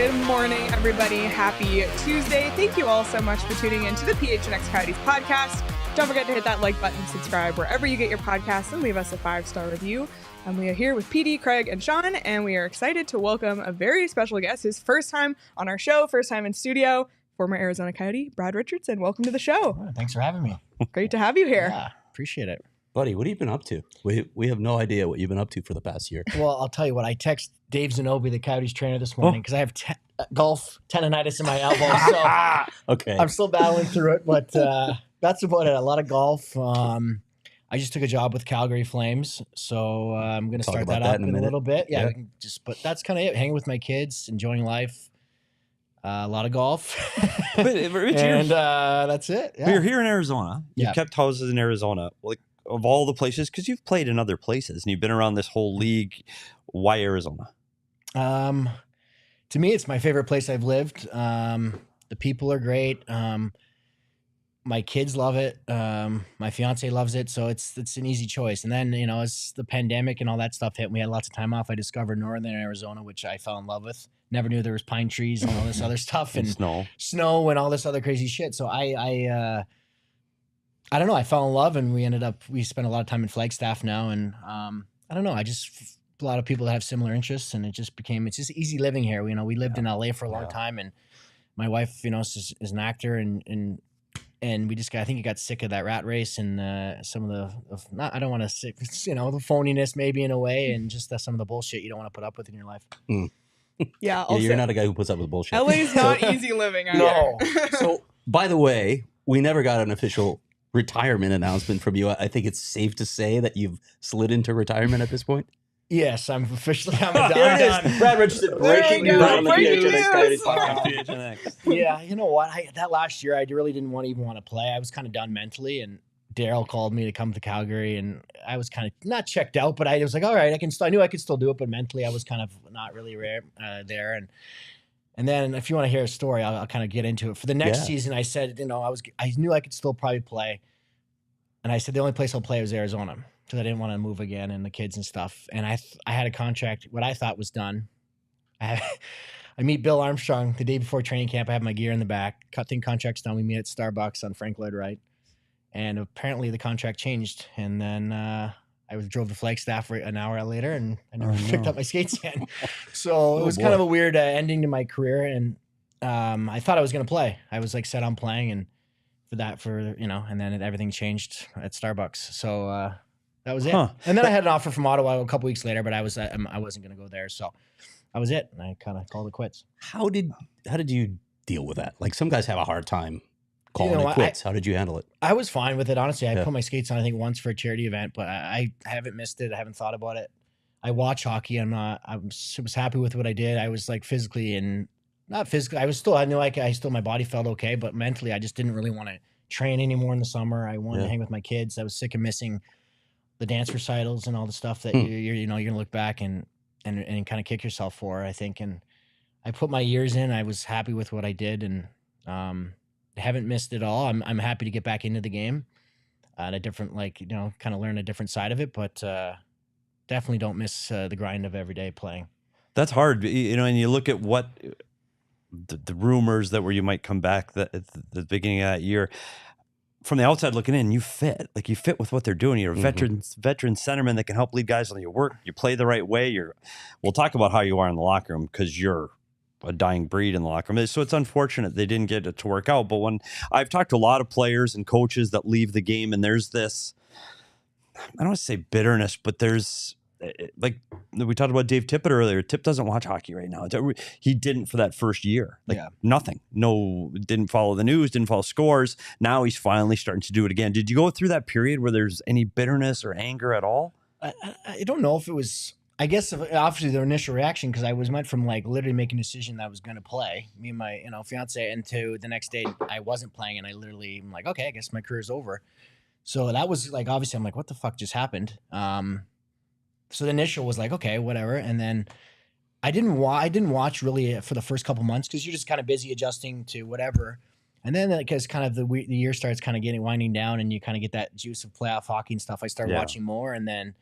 Good morning, everybody. Happy Tuesday. Thank you all so much for tuning in to the PHNX Coyotes podcast. Don't forget to hit that like button, subscribe wherever you get your podcasts, and leave us a 5-star review. We are here with PD, Craig, and Sean, and we are excited to welcome a very special guest, his first time on our show, first time in studio, former Arizona Coyote, Brad Richardson. Welcome to the show. Oh, thanks for having me. Great to have you here. Yeah, appreciate it. Buddy, what have you been up to? We have no idea what you've been up to for the past year. Well, I'll tell you what. I text Dave Zanobi, the Coyotes trainer, this morning because I have golf tendonitis in my elbow. So Okay. I'm still battling through it, but that's about it. A lot of golf. I just took a job with Calgary Flames, so I'm going to start that up in a little bit. Yeah. We can but that's kind of it. Hanging with my kids, enjoying life. A lot of golf. But Richie, and that's it. Yeah. You're here in Arizona. You've Yeah. kept houses in Arizona. Like, of all the places, because you've played in other places and you've been around this whole league, why Arizona? To me, it's my favorite place I've lived. The people are great. My kids love it. My fiance loves it. So it's an easy choice. And then, as the pandemic and all that stuff hit, we had lots of time off. I discovered Northern Arizona, which I fell in love with. Never knew there was pine trees and all this other stuff and snow and all this other crazy shit. So I don't know. I fell in love and we spent a lot of time in Flagstaff now. And I don't know. A lot of people that have similar interests, and it's just easy living here. We lived in LA for a long time, and my wife, is an actor, and we just I think he got sick of that rat race and some of I don't want to say, the phoniness maybe in a way, and just some of the bullshit you don't want to put up with in your life. Yeah. Also, you're not a guy who puts up with bullshit. LA's not easy living either. No. So, by the way, we never got an official retirement announcement from you. I think it's safe to say that you've slid into retirement at this point. Yes, I'm done. Brad Richardson breaking news on the PHNX Coyotes podcast. Yeah, you know what? That last year, I really didn't even want to play. I was kind of done mentally, and Daryl called me to come to Calgary, and I was kind of not checked out, but I was like, all right, I knew I could still do it, but mentally, I was kind of not really there. And then, if you want to hear a story, I'll kind of get into it. For the next season, I said, I knew I could still probably play, and I said the only place I'll play was Arizona, because I didn't want to move again and the kids and stuff. And I had a contract, what I thought was done. I meet Bill Armstrong the day before training camp. I have my gear in the back. Contract's done. We meet at Starbucks on Frank Lloyd Wright. And apparently the contract changed. And then I drove to Flagstaff an hour later, and I never picked up my skates again. So it was kind of a weird ending to my career. And I thought I was going to play. I was set on playing, and and then everything changed at Starbucks. So that was it. And then I had an offer from Ottawa a couple weeks later, but I wasn't going to go there. So that was it. And I kind of called it quits. How did you deal with that? Like, some guys have a hard time calling it quits. How did you handle it? I was fine with it. Honestly, I put my skates on, I think, once for a charity event, but I haven't missed it. I haven't thought about it. I watch hockey. I was happy with what I did. I was physically and not physically. I knew my body felt okay, but mentally I just didn't really want to train anymore in the summer. I wanted to hang with my kids. I was sick of missing the dance recitals and all the stuff that you're going to look back and kind of kick yourself for, I think. And I put my years in. I was happy with what I did, and haven't missed it all. I'm happy to get back into the game at a different, kind of learn a different side of it, but definitely don't miss the grind of every day playing. That's hard, and you look at what the rumors that where you might come back at the beginning of that year. From the outside looking in, you fit with what they're doing. You're a veteran centerman that can help lead guys on your work. You play the right way. We'll talk about how you are in the locker room, because you're a dying breed in the locker room. So it's unfortunate they didn't get it to work out. But when I've talked to a lot of players and coaches that leave the game, and there's this, I don't want to say bitterness, but there's like we talked about Dave Tippett earlier. Tip doesn't watch hockey right now. He didn't for that first year. Nothing. No, didn't follow the news, didn't follow scores. Now he's finally starting to do it again. Did you go through that period where there's any bitterness or anger at all? I don't know if it was, I guess obviously their initial reaction, because I went from literally making a decision that I was going to play, me and my fiance, and to the next day I wasn't playing, and I literally am like, okay, I guess my career's over. So that was obviously I'm like, what the fuck just happened? So the initial was okay, whatever. And then I didn't watch really for the first couple months, because you're just kind of busy adjusting to whatever. And then because kind of the year starts kind of winding down, and you kind of get that juice of playoff hockey and stuff, I started watching more. And then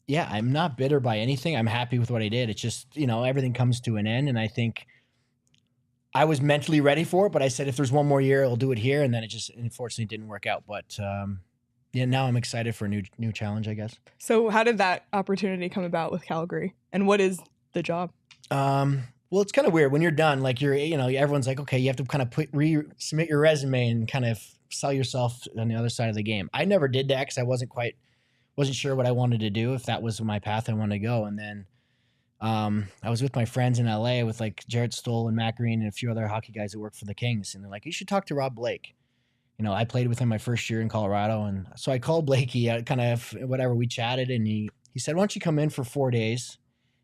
Yeah, I'm not bitter by anything. I'm happy with what I did. It's just, everything comes to an end. And I think I was mentally ready for it, but I said, if there's one more year, I'll do it here. And then it just unfortunately didn't work out. But yeah, now I'm excited for a new challenge, I guess. So how did that opportunity come about with Calgary? And what is the job? Well, it's kind of weird when you're done, like everyone's like, okay, you have to kind of resubmit your resume and kind of sell yourself on the other side of the game. I never did that because I wasn't sure what I wanted to do, if that was my path I wanted to go. And then I was with my friends in LA with like Jarrett Stoll and Matt Green and a few other hockey guys that work for the Kings. And they're like, you should talk to Rob Blake. I played with him my first year in Colorado. And so I called Blakey, kind of whatever, we chatted, and he said, why don't you come in for 4 days,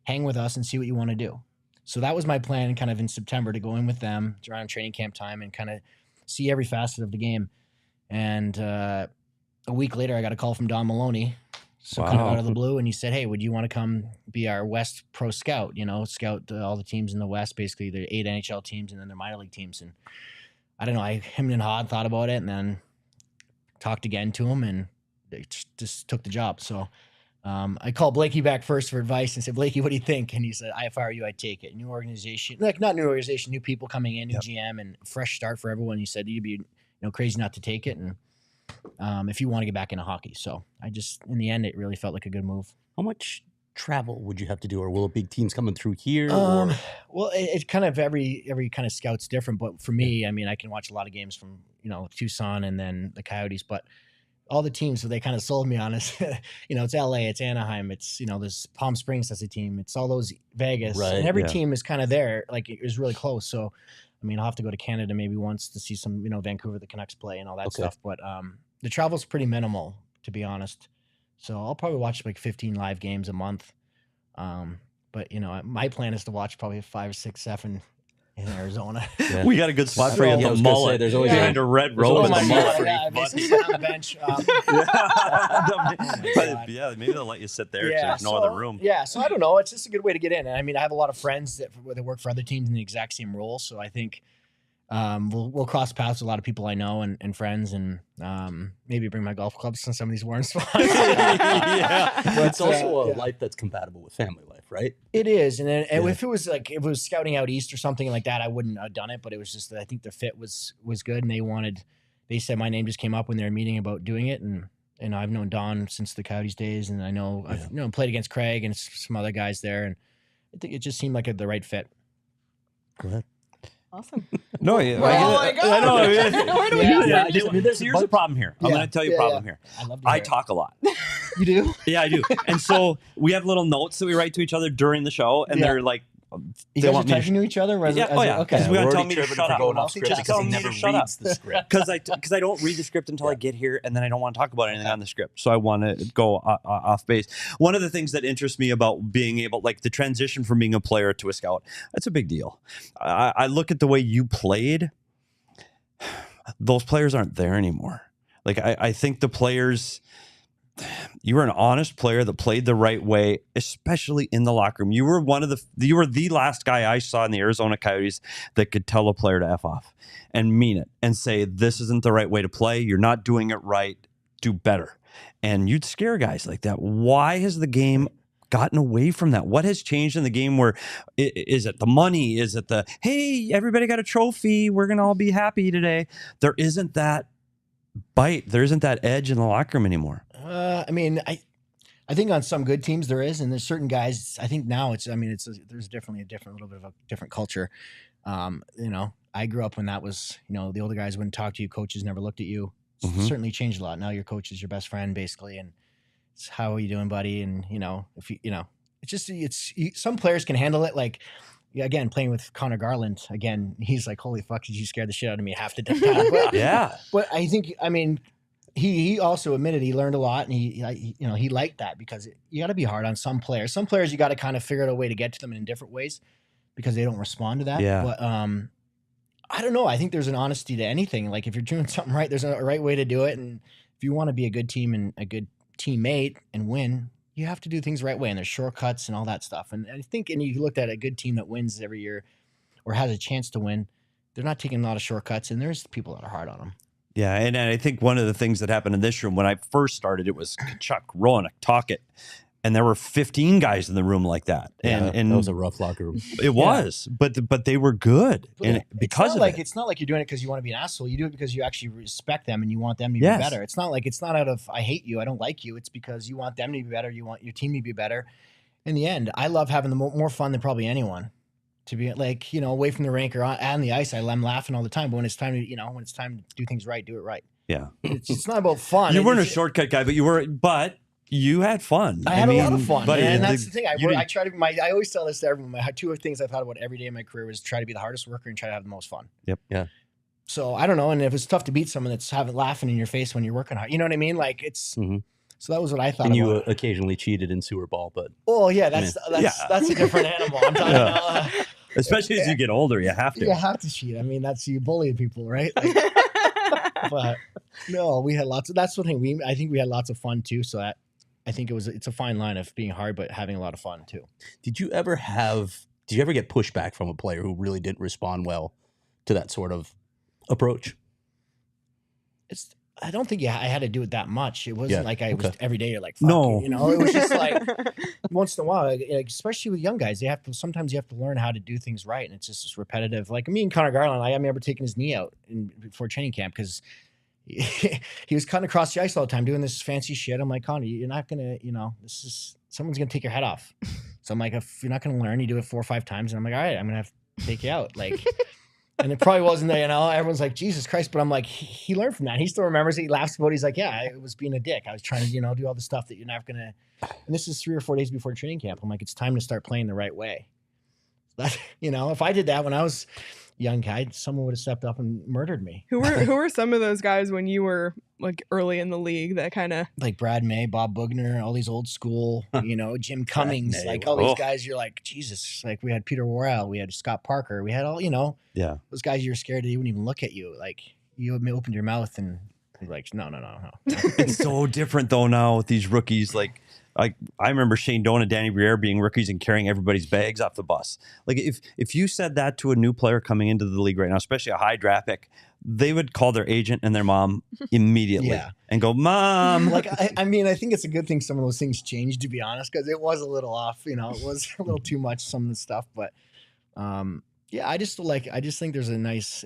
hang with us and see what you want to do. So that was my plan kind of in September, to go in with them around training camp time and kind of see every facet of the game. And a week later, I got a call from Don Maloney, kind of out of the blue. And he said, hey, would you want to come be our West pro scout, scout all the teams in the West, basically the 8 NHL teams and then their minor league teams. And I don't know, I hemmed and hawed, thought about it, and then talked again to him, and they just took the job. So I called Blakey back first for advice and said, Blakey, what do you think? And he said, if I were you, I'd take it. New organization, not new organization, new people coming in, new GM, and fresh start for everyone. He said, you'd be crazy not to take it. And if you want to get back into hockey. So in the end, it really felt like a good move. How much travel would you have to do, or will big teams coming through here? Well, it's kind of every kind of scout's different. But for me, I mean, I can watch a lot of games from, Tucson and then the Coyotes, but all the teams that they kind of sold me on is, it's LA, it's Anaheim, it's, there's Palm Springs as a team, it's all those Vegas, right, and every team is kind of there. Like, it was really close. So, I mean, I'll have to go to Canada maybe once to see some, Vancouver, the Canucks play and all that stuff. But the travel's pretty minimal, to be honest. So I'll probably watch like 15 live games a month. But my plan is to watch probably 5, 6, 7 in Arizona. Yeah. We got a good spot for you at the mullet. There's always behind a red robe at the mullet. Yeah, basically sit on the bench. Yeah, maybe they'll let you sit there. Yeah, there's no other room. Yeah, so I don't know. It's just a good way to get in. And I mean, I have a lot of friends that work for other teams in the exact same role. So I think we'll cross paths with a lot of people I know and friends, and maybe bring my golf clubs to some of these warm spots. But it's also a life that's compatible with family life, right? It is. And if it was scouting out east or something like that, I wouldn't have done it. But it was just that I think the fit was good, and they said my name just came up when they were meeting about doing it. And I've known Don since the Coyotes days, and I know I've played against Craig and some other guys there, and I think it just seemed like the right fit. Go ahead. Awesome. No, I know. Here's the problem here. I'm going to tell you a problem here. I talk a lot. You do? Yeah, I do. And so we have little notes that we write to each other during the show, and they're like, you guys are typing to each other? Okay. Because we want to tell me to shut up. Going off script because he never reads the script. Because I don't read the script until I get here, and then I don't want to talk about anything on the script. So I want to go off base. One of the things that interests me about being able, like the transition from being a player to a scout, that's a big deal. I look at the way you played. Those players aren't there anymore. Like I think the players. You were an honest player that played the right way, especially in the locker room. You were you were the last guy I saw in the Arizona Coyotes that could tell a player to F off and mean it and say, this isn't the right way to play. You're not doing it right. Do better. And you'd scare guys like that. Why has the game gotten away from that? What has changed in the game? Where is it the money? Is it the, hey, everybody got a trophy, we're going to all be happy today? There isn't that bite. There isn't that edge in the locker room anymore. I mean, I think on some good teams there is, and there's certain guys. I think now there's definitely a little bit of a different culture. I grew up when that was, the older guys wouldn't talk to you, coaches never looked at you. It's certainly changed a lot. Now your coach is your best friend basically, and it's, how are you doing, buddy? And some players can handle it. Like, again, playing with Connor Garland, again, he's like, holy fuck, did you scare the shit out of me half the time? But I think, he also admitted he learned a lot, and he liked that, because you got to be hard on some players. Some players you got to kind of figure out a way to get to them in different ways because they don't respond to that. Yeah. But I don't know. I think there's an honesty to anything. Like, if you're doing something right, there's a right way to do it. And if you want to be a good team and a good teammate and win, you have to do things the right way. And there's shortcuts and all that stuff. And I think, and you looked at a good team that wins every year or has a chance to win, they're not taking a lot of shortcuts, and there's people that are hard on them. Yeah, and I think one of the things that happened in this room when I first started, it was Kachuk, Roanoke, Tocchet, and there were 15 guys in the room like that. And that was a rough locker room. It was, but they were good. And because of it's not like you're doing it because you want to be an asshole. You do it because you actually respect them and you want them to be Yes. better. It's not out of I hate you, I don't like you. It's because you want them to be better. You want your team to be better. In the end, I love having the more fun than probably anyone. To be like, away from the rink or on the ice, I'm laughing all the time. But when it's time to do things right, do it right. Yeah. It's not about fun. You weren't a shortcut guy, but you had fun. I had a lot of fun, but and that's the thing. I try to. I always tell this to everyone. My two things I thought about every day in my career was try to be the hardest worker and try to have the most fun. Yep. Yeah. So I don't know, and if it's tough to beat someone that's laughing in your face when you're working hard, you know what I mean? Like it's. Mm-hmm. So that was what I thought. And you about. Occasionally cheated in sewer ball, but That's a different animal. I'm talking about. Especially as you get older, you have to. You have to cheat. I mean, that's you bully people, right? Like, but no, we had lots of. That's the thing. I think we had lots of fun too. So that. I think it's a fine line of being hard, but having a lot of fun too. Did you ever get pushback from a player who really didn't respond well to that sort of approach? I don't think I had to do it that much. It wasn't like I was every day like, fuck no, you, it was just like once in a while, like, especially with young guys, sometimes you have to learn how to do things right. And it's just repetitive. Like me and Connor Garland, I remember taking his knee out before training camp because he was cutting across the ice all the time doing this fancy shit. I'm like, Connor, you're not going to, someone's going to take your head off. So I'm like, if you're not going to learn, you do it 4 or 5 times. And I'm like, all right, I'm going to have to take you out. Like, and it probably wasn't there, everyone's like, Jesus Christ. But I'm like, he learned from that. He still remembers it. He laughs about it. He's like, yeah, it was being a dick. I was trying to, do all the stuff that you're not going to, and this is 3 or 4 days before training camp. I'm like, it's time to start playing the right way. That, if I did that when I was young guy, someone would have stepped up and murdered me. Who were some of those guys when you were like early in the league that kind of like Brad May, Bob Bugner, all these old school, Jim Cummings, like all these guys. You're like, Jesus, like we had Peter Worrell, we had Scott Parker, we had all, those guys you were scared they wouldn't even look at you. Like you opened your mouth and you're like, no. It's so different though now with these rookies. Like I remember Shane Doan and Danny Briere being rookies and carrying everybody's bags off the bus. Like if you said that to a new player coming into the league right now, especially a high draft pick, they would call their agent and their mom immediately and go, Mom. Like, I mean, I think it's a good thing some of those things changed, to be honest, because it was a little off, it was a little too much, some of the stuff. But I just think there's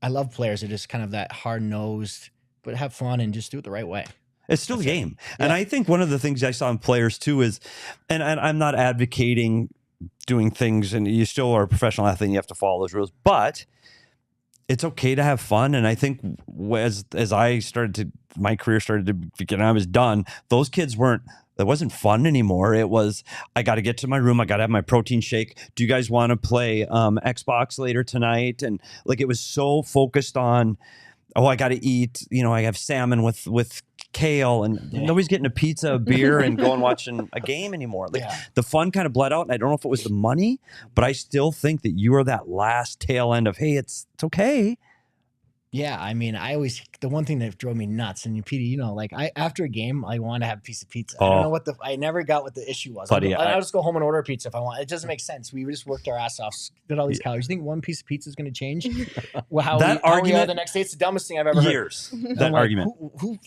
I love players that just kind of that hard-nosed, but have fun and just do it the right way. It's still a game. Yeah. And I think one of the things I saw in players too is, and I'm not advocating doing things, and you still are a professional athlete and you have to follow those rules, but it's okay to have fun. And I think as my career started to begin, I was done. Those kids it wasn't fun anymore. It was, I got to get to my room. I got to have my protein shake. Do you guys want to play Xbox later tonight? And like, it was so focused on, I got to eat, I have salmon with kale, and nobody's getting a pizza, a beer, and going watching a game anymore. Like the fun kind of bled out, and I don't know if it was the money, but I still think that you are that last tail end of, hey, it's okay. Yeah, I mean, the one thing that drove me nuts, and Petey, like after a game, I want to have a piece of pizza. I don't know I never got what the issue was. Buddy, I'll just go home and order a pizza if I want. It doesn't make sense. We just worked our ass off, did all these calories. You think one piece of pizza is going to change how we are the next day? It's the dumbest thing I've ever heard. That argument. Who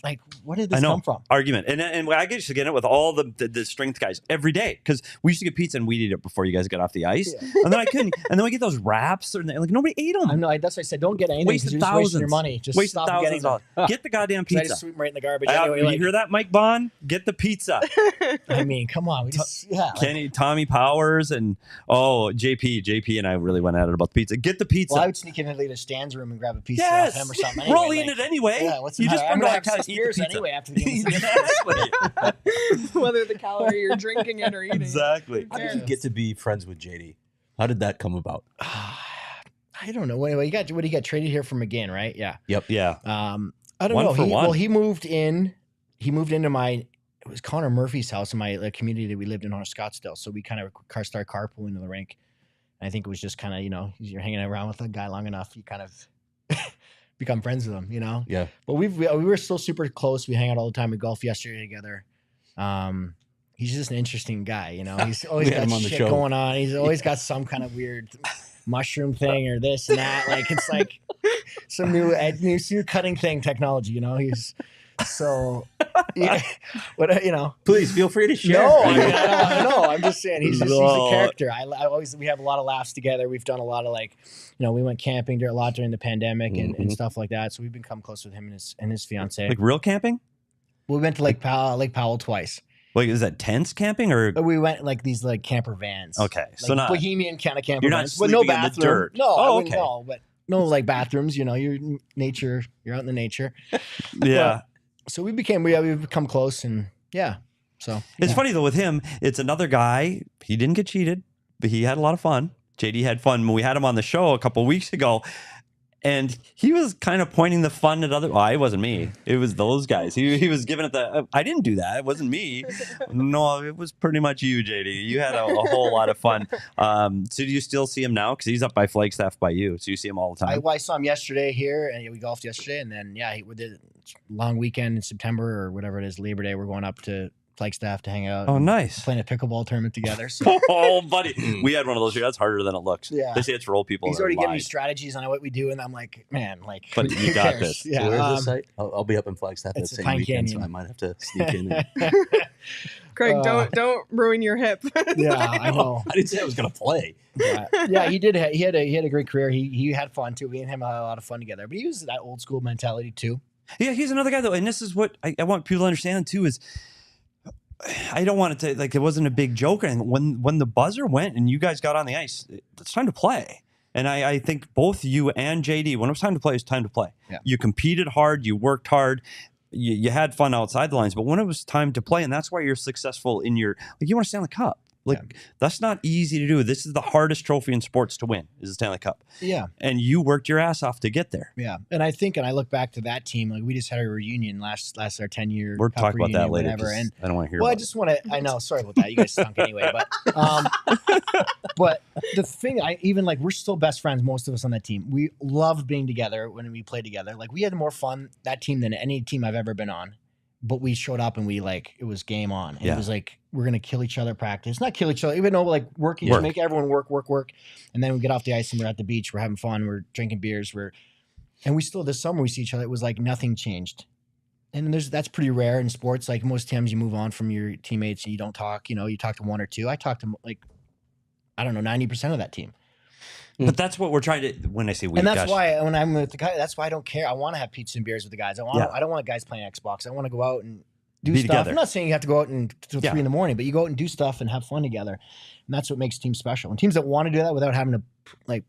where did this come from? Argument. And I used to get it with all the strength guys every day, because we used to get pizza and we'd eat it before you guys got off the ice. Yeah. And then I couldn't. And then we get those wraps, and like nobody ate them. I know. That's why I said don't get anything because you're just wasting your money. Just stop getting them. Get the goddamn pizza. I just sweep them right in the garbage. You hear that, Mike Bond? Get the pizza. I mean, come on. Kenny, Tommy Powers, and JP and I really went at it about the pizza. Get the pizza. Well, I would sneak in the Stan's room and grab a pizza off him or something. We're all eating it anyway. Yeah, you just I'm going to have 6 beers anyway after the game. Whether the calorie you're drinking it or eating. Exactly. How did you get to be friends with JD? How did that come about? I don't know. Anyway, he got traded here from McGinn, right? Yeah. Yep. Yeah. I don't know. He moved into it was Connor Murphy's house in my community that we lived in on Scottsdale. So we kind of started carpooling to the rink. And I think it was just kind of, you're hanging around with a guy long enough, you kind of become friends with him, Yeah. But we were still super close. We hang out all the time. We golfed yesterday together. He's just an interesting guy, He's always got shit going on. He's always got some kind of weird mushroom thing or this and that. Like it's like some new cutting thing technology, So, yeah, what Please feel free to share. No, I know. I'm just saying he's a character. We have a lot of laughs together. We've done a lot of we went camping a lot during the pandemic and stuff like that. So we've become close with him and his fiance. Like real camping? We went to Lake Powell twice. Like, is that tents camping or? We went these camper vans. Okay, so not bohemian kind of camper you're not vans, but no sleeping in the bathroom. dirt. No, okay. No, but no bathrooms. You're nature. You're out in the nature. Yeah. So we've become close, and So it's funny though with him. It's another guy. He didn't get cheated, but he had a lot of fun. JD had fun. We had him on the show a couple of weeks ago. And he was kind of pointing the fun at other. Well, it wasn't me. It was those guys. He was giving it the. I didn't do that. It wasn't me. No, it was pretty much you, JD. You had a whole lot of fun. So do you still see him now? Because he's up by Flagstaff by you. So you see him all the time. I saw him yesterday here, and we golfed yesterday, and then we did a long weekend in September or whatever it is, Labor Day. We're going up to Flagstaff to hang out. Oh, nice. Playing a pickleball tournament together. So. Oh, buddy. We had one of those here. That's harder than it looks. Yeah. They say it's roll people. He's already giving me strategies on what we do, and I'm like, man, But you got this. Yeah. So where's the site? I'll be up in Flagstaff that same Pine weekend, Canyon. so I might have to sneak in. Craig, don't ruin your hip. Yeah, I know. I didn't say I was going to play. Yeah, he did. He had a great career. He had fun, too. We and him had a lot of fun together. But he was that old school mentality, too. Yeah, he's another guy, though. And this is what I want people to understand, too, is I don't want it to, it wasn't a big joke. And when the buzzer went and you guys got on the ice, it's time to play. And I think both you and JD, when it was time to play, it's time to play. Yeah. You competed hard. You worked hard. You had fun outside the lines. But when it was time to play, and that's why you're successful in you want to stay on the cup. That's not easy to do. This is the hardest trophy in sports to win, is the Stanley Cup. Yeah. And you worked your ass off to get there. Yeah. And I look back to that team, we just had a reunion last our 10-year. We're talking about that later. And I don't want to hear I just want to, I know, sorry about that. You guys stunk anyway. But the thing, we're still best friends, most of us on that team. We loved being together when we played together. We had more fun, that team, than any team I've ever been on. But we showed up and it was game on. And it was we're going to kill each other at practice. Not kill each other, even though working to make everyone work. And then we get off the ice and we're at the beach. We're having fun. We're drinking beers. And we still, this summer we see each other. It was like nothing changed. And that's pretty rare in sports. Most times you move on from your teammates and you don't talk. You talk to one or two. I talk to 90% of that team. But that's what we're trying to. When I say we, and that's why when I'm with the guy, that's why I don't care. I want to have pizza and beers with the guys. I don't want guys playing Xbox. I want to go out and do stuff. Together. I'm not saying you have to go out until 3 in the morning, but you go out and do stuff and have fun together. And that's what makes teams special. And teams that want to do that without having to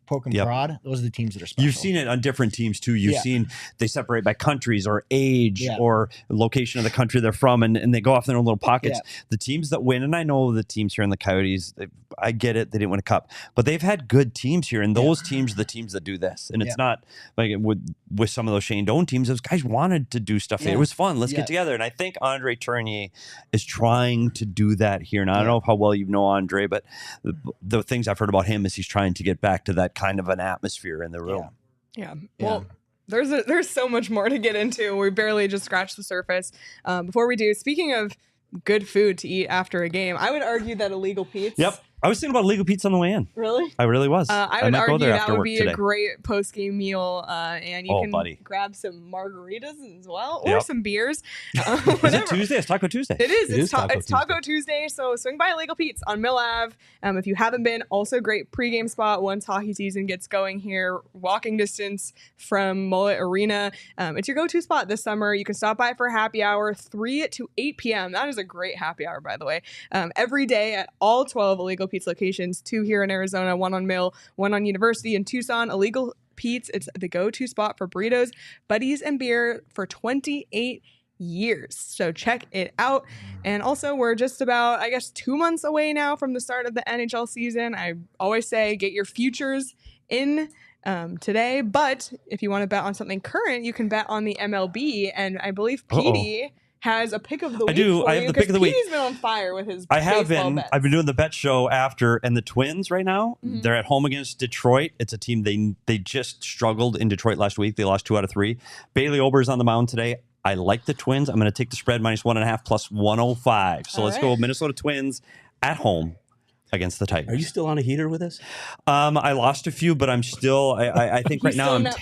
poke and prod, those are the teams that are special. You've seen it on different teams too. You've seen they separate by countries or age or location of the country they're from, and they go off in their own little pockets. Yeah. The teams that win, and I know the teams here in the Coyotes, I get it, they didn't win a cup, but they've had good teams here, and those teams are the teams that do this. And it's not like with some of those Shane Doan teams, those guys wanted to do stuff. It was fun. Let's get together. And I think Andre Tournier is trying to do that here. Now, I don't know how well you know Andre, but the things I've heard about him is he's trying to get back to that kind of an atmosphere in the room. Yeah. Well, there's so much more to get into. We barely just scratched the surface. Before we do, speaking of good food to eat after a game, I would argue that Illegal Pete's. Yep. I was thinking about Illegal Pete's on the way in. Really? I really was. I would might argue go there that after would work be today. a great post-game meal, and you can grab some margaritas as well, or some beers. Is it Tuesday? It's Taco Tuesday. It is. It's Taco Tuesday, so swing by Illegal Pete's on Mill Ave. If you haven't been, also great pregame spot once hockey season gets going here. Walking distance from Mullet Arena. It's your go-to spot this summer. You can stop by for happy hour, 3 to 8 p.m. That is a great happy hour, by the way. Every day at all 12 Illegal Pete's locations. 2 here in Arizona, 1 on Mill, 1 on University in Tucson. Illegal Pete's, it's the go-to spot for burritos, buddies, and beer for 28 years. So check it out. And also, we're just about, 2 months away now from the start of the NHL season. I always say get your futures in today, but if you want to bet on something current, you can bet on the MLB, and I believe Petey has a pick of the week. I do. I have the pick of the week. He's been on fire with his. I have been. Bets. I've been doing the bet show after, and the Twins right now. They're at home against Detroit. It's a team they just struggled in Detroit last week. They lost 2 out of 3. Bailey Ober's on the mound today. I like the Twins. I'm going to take the spread -1.5 plus 105. So let's go Minnesota Twins at home. against the Titans. Are you still on a heater with us? I lost a few, but I'm still. I think right now I'm. That's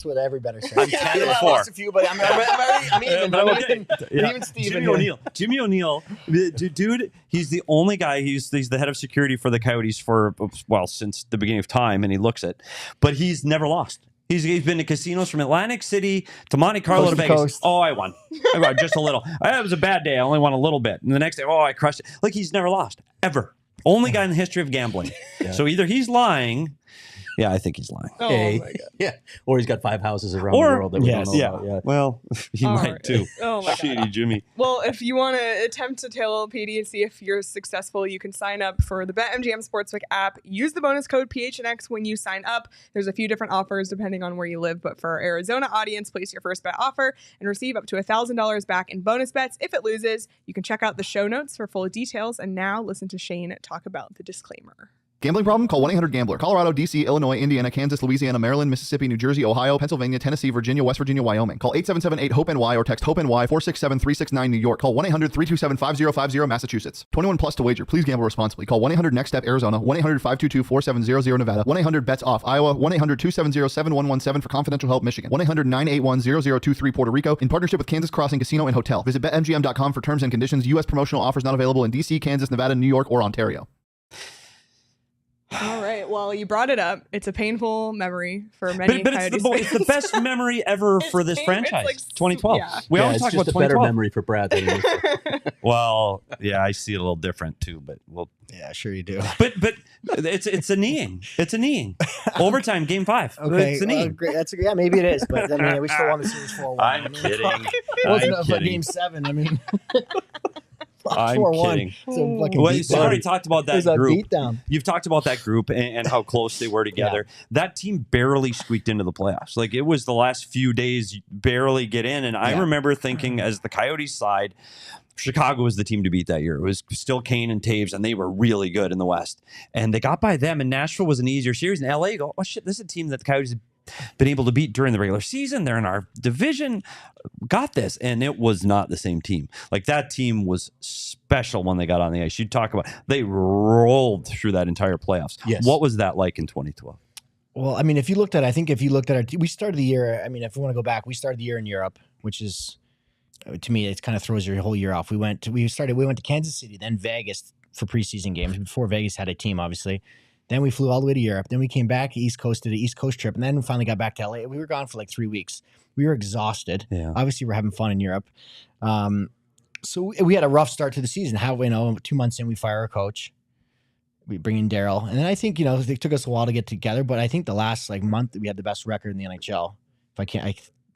what every better say. I'm 10 and I 4. lost a few, but I'm even. But I'm okay. Even Steven Jimmy O'Neill, dude, he's the only guy. He's the head of security for the Coyotes since the beginning of time, and he looks it. But he's never lost. He's been to casinos from Atlantic City to Monte Carlo to Vegas. Coast. Oh, I won just a little. It was a bad day. I only won a little bit. And the next day, I crushed it. Like, he's never lost, ever. Only guy in the history of gambling. Yeah. So either he's lying. Yeah, I think he's lying. Oh, my God. Yeah. Or he's got 5 houses around the world that we don't know about. Yeah. Well, he might too. Oh, my Shady God. Jimmy. Well, if you want to attempt to tail PD and see if you're successful, you can sign up for the BetMGM Sportsbook app. Use the bonus code PHNX when you sign up. There's a few different offers depending on where you live, but for our Arizona audience, place your first bet offer and receive up to $1,000 back in bonus bets. If it loses, you can check out the show notes for full details. And now listen to Shane talk about the disclaimer. Gambling problem? Call 1-800-GAMBLER. Colorado, D.C., Illinois, Indiana, Kansas, Louisiana, Maryland, Mississippi, New Jersey, Ohio, Pennsylvania, Tennessee, Virginia, West Virginia, Wyoming. Call 877-8-HOPE-NY or text HOPE-NY 467-369 New York. Call 1-800-327-5050 Massachusetts. 21 plus to wager. Please gamble responsibly. Call 1-800-NEXT-STEP Arizona. 1-800-522-4700 Nevada. 1-800-BETS-OFF Iowa. 1-800-270-7117 for confidential help Michigan. 1-800-981-0023 Puerto Rico. In partnership with Kansas Crossing Casino and Hotel. Visit BetMGM.com for terms and conditions. U.S. promotional offers not available in D.C., Kansas, Nevada, New York, or Ontario. All right. Well, you brought it up. It's a painful memory for many But Coyotes it's the best memory ever for this franchise. like 2012. yeah. We always it's talk just about a better 2012. memory for Brad than yours. Well, yeah, I see it a little different too, but we'll. Yeah, sure you do. But it's a kneeing. It's a kneeing. Overtime, game 5. Okay, It's a kneeing. great. Yeah, maybe it is, but I mean, we still won the series 4-1. I'm kidding. It wasn't I'm up kidding. game 7. I mean, I'm 4-1. kidding. It's a fucking Well, beatdown. you already talked about that It was a group. beatdown. You've talked about that group and how close they were together. That team barely squeaked into the playoffs. Like, it was the last few days, barely get in. And I remember thinking, as the Coyotes side, Chicago was the team to beat that year. It was still Kane and Taves, and they were really good in the West. And they got by them, and Nashville was an easier series. In LA, you go, oh, shit, this is a team that the Coyotes have been able to beat during the regular season. They're in our division. Got this. And it was not the same team. Like, that team was special when they got on the ice. You talk about, they rolled through that entire playoffs. Yes. What was that like in 2012? Well, I mean, if you looked at our we started the year, I mean, if we want to go back, we started the year in Europe, which is, to me, it kind of throws your whole year off. We went to Kansas City, then Vegas for preseason games before Vegas had a team, obviously. Then we flew all the way to Europe. Then we came back East Coast, did an East Coast trip, and then we finally got back to LA. We were gone for like 3 weeks. We were exhausted. Yeah. Obviously, we're having fun in Europe. So we had a rough start to the season. 2 months in, we fire our coach. We bring in Daryl. And then I think, it took us a while to get together, but I think the last month we had the best record in the NHL.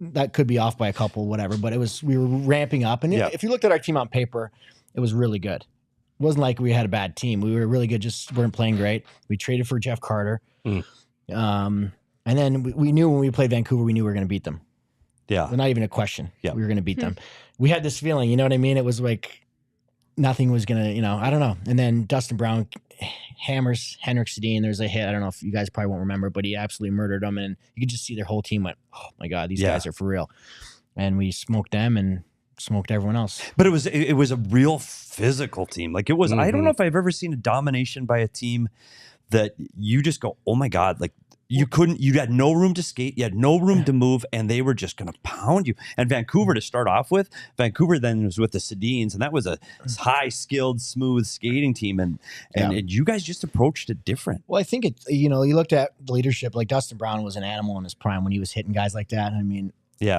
That could be off by a couple, whatever, but we were ramping up. And if you looked at our team on paper, it was really good. It wasn't like we had a bad team. We were really good, just weren't playing great. We traded for Jeff Carter. And then we knew when we played Vancouver, we knew we were going to beat them. Yeah. Not even a question. Yeah. We were going to beat them. We had this feeling, you know what I mean? It was like nothing was going to, I don't know. And then Dustin Brown hammers Henrik Sedin. There's a hit. I don't know if you guys probably won't remember, but he absolutely murdered them. And you could just see their whole team went, oh my God, these guys are for real. And we smoked them and smoked everyone else. But it was a real physical team. Like, it was, I don't know if I've ever seen a domination by a team that you just go, oh my God, like, you had no room to skate, you had no room to move, and they were just going to pound you. And Vancouver, to start off with, Vancouver then was with the Sedins, and that was a high-skilled, smooth skating team, and you guys just approached it different. Well, I think you looked at the leadership, like Dustin Brown was an animal in his prime when he was hitting guys like that. I mean,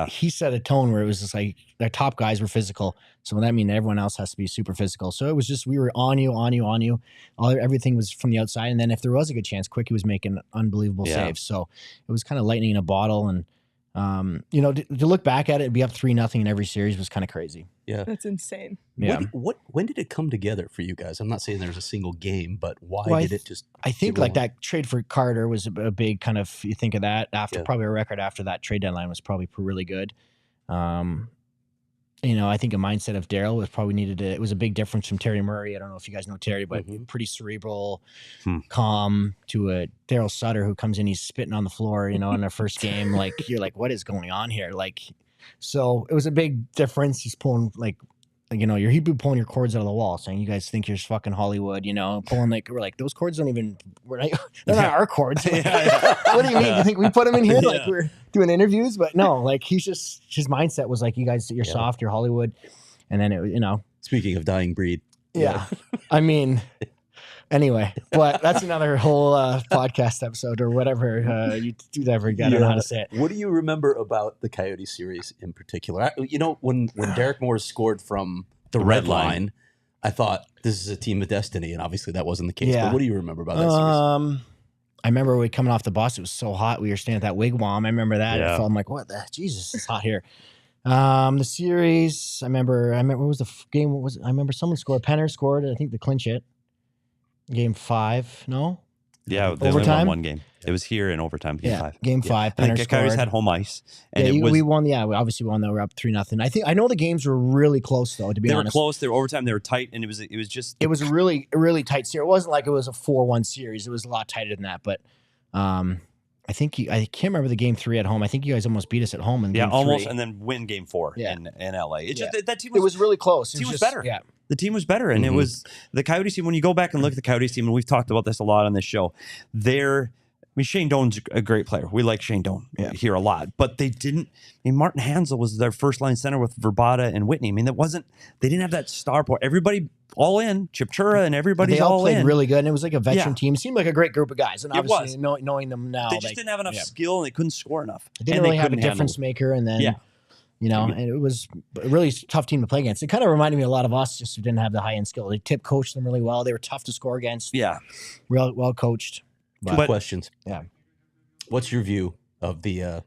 he set a tone where it was just like their top guys were physical. So that means everyone else has to be super physical. So it was just, we were on you. Everything was from the outside. And then if there was a good chance, Quickie was making unbelievable saves. So it was kind of lightning in a bottle. And, to look back at it, be up 3-0 in every series was kind of crazy. Yeah. That's insane. Yeah. When did it come together for you guys? I'm not saying there was a single game, but why did it just... I think that trade for Carter was a big kind of, you think of that after probably a record after that trade deadline was probably really good. I think a mindset of Daryl was probably needed. It was a big difference from Terry Murray. I don't know if you guys know Terry, but pretty cerebral, calm, to a Daryl Sutter who comes in, he's spitting on the floor, in their first game. Like, you're like, what is going on here? Like, so it was a big difference. He's pulling like you know, you're pulling your cords out of the wall, saying you guys think you're fucking Hollywood, you know, pulling like we're like those cords don't even they're not our cords. Like, what do you mean? You think we put them in here like we're doing interviews? But no, like his mindset was like, you guys, you're soft, you're Hollywood, and then it, you know. Speaking of dying breed, I mean, anyway, but that's another whole podcast episode or whatever you do that again. I don't know how to say it. What do you remember about the Coyote series in particular? You know, when Derek Moore scored from the red line, I thought this is a team of destiny, and obviously that wasn't the case. Yeah. But what do you remember about that series? I remember we coming off the bus. It was so hot. We were standing at that wigwam. I remember that. Yeah. I felt like, what the Jesus, it's hot here. The series. I remember. What was the game? What was it? I remember someone scored. Penner scored. I think to clinch it. Game 5. No. Yeah, they only won one game. It was here in overtime. Game 5. Game 5. I think Penner the Coyotes scored. had home ice, and Yeah, it was. we won. Yeah, we obviously won. Though we're up 3-0. I know the games were really close though. To be They honest, were close. They were overtime. They were tight, and it was just. it was a really tight series. It wasn't like it was a 4-1 series. It was a lot tighter than that. But I think I can't remember the game 3 at home. I think you guys almost beat us at home in game 3. almost, and then win game 4 in LA. It's just that team was. It was really close. The team was better. Yeah. The team was better, and it was the Coyotes team. When you go back and look at the Coyotes team, and we've talked about this a lot on this show, Shane Doan's a great player. We like Shane Doan here a lot, but they didn't. Martin Hansel was their first line center with Verbata and Whitney. They didn't have that star power. Everybody all in, Chipchura and everybody's they all played in. really good, and it was like a veteran team. It seemed like a great group of guys, and obviously it was. Knowing them now, They just didn't have enough skill, and they couldn't score enough. They didn't really have a difference maker, and then you know, and it was a really tough team to play against. It kind of reminded me a lot of us, just who didn't have the high end skill. They coached them really well. They were tough to score against. Yeah, real well coached. Two questions. Yeah, what's your view of the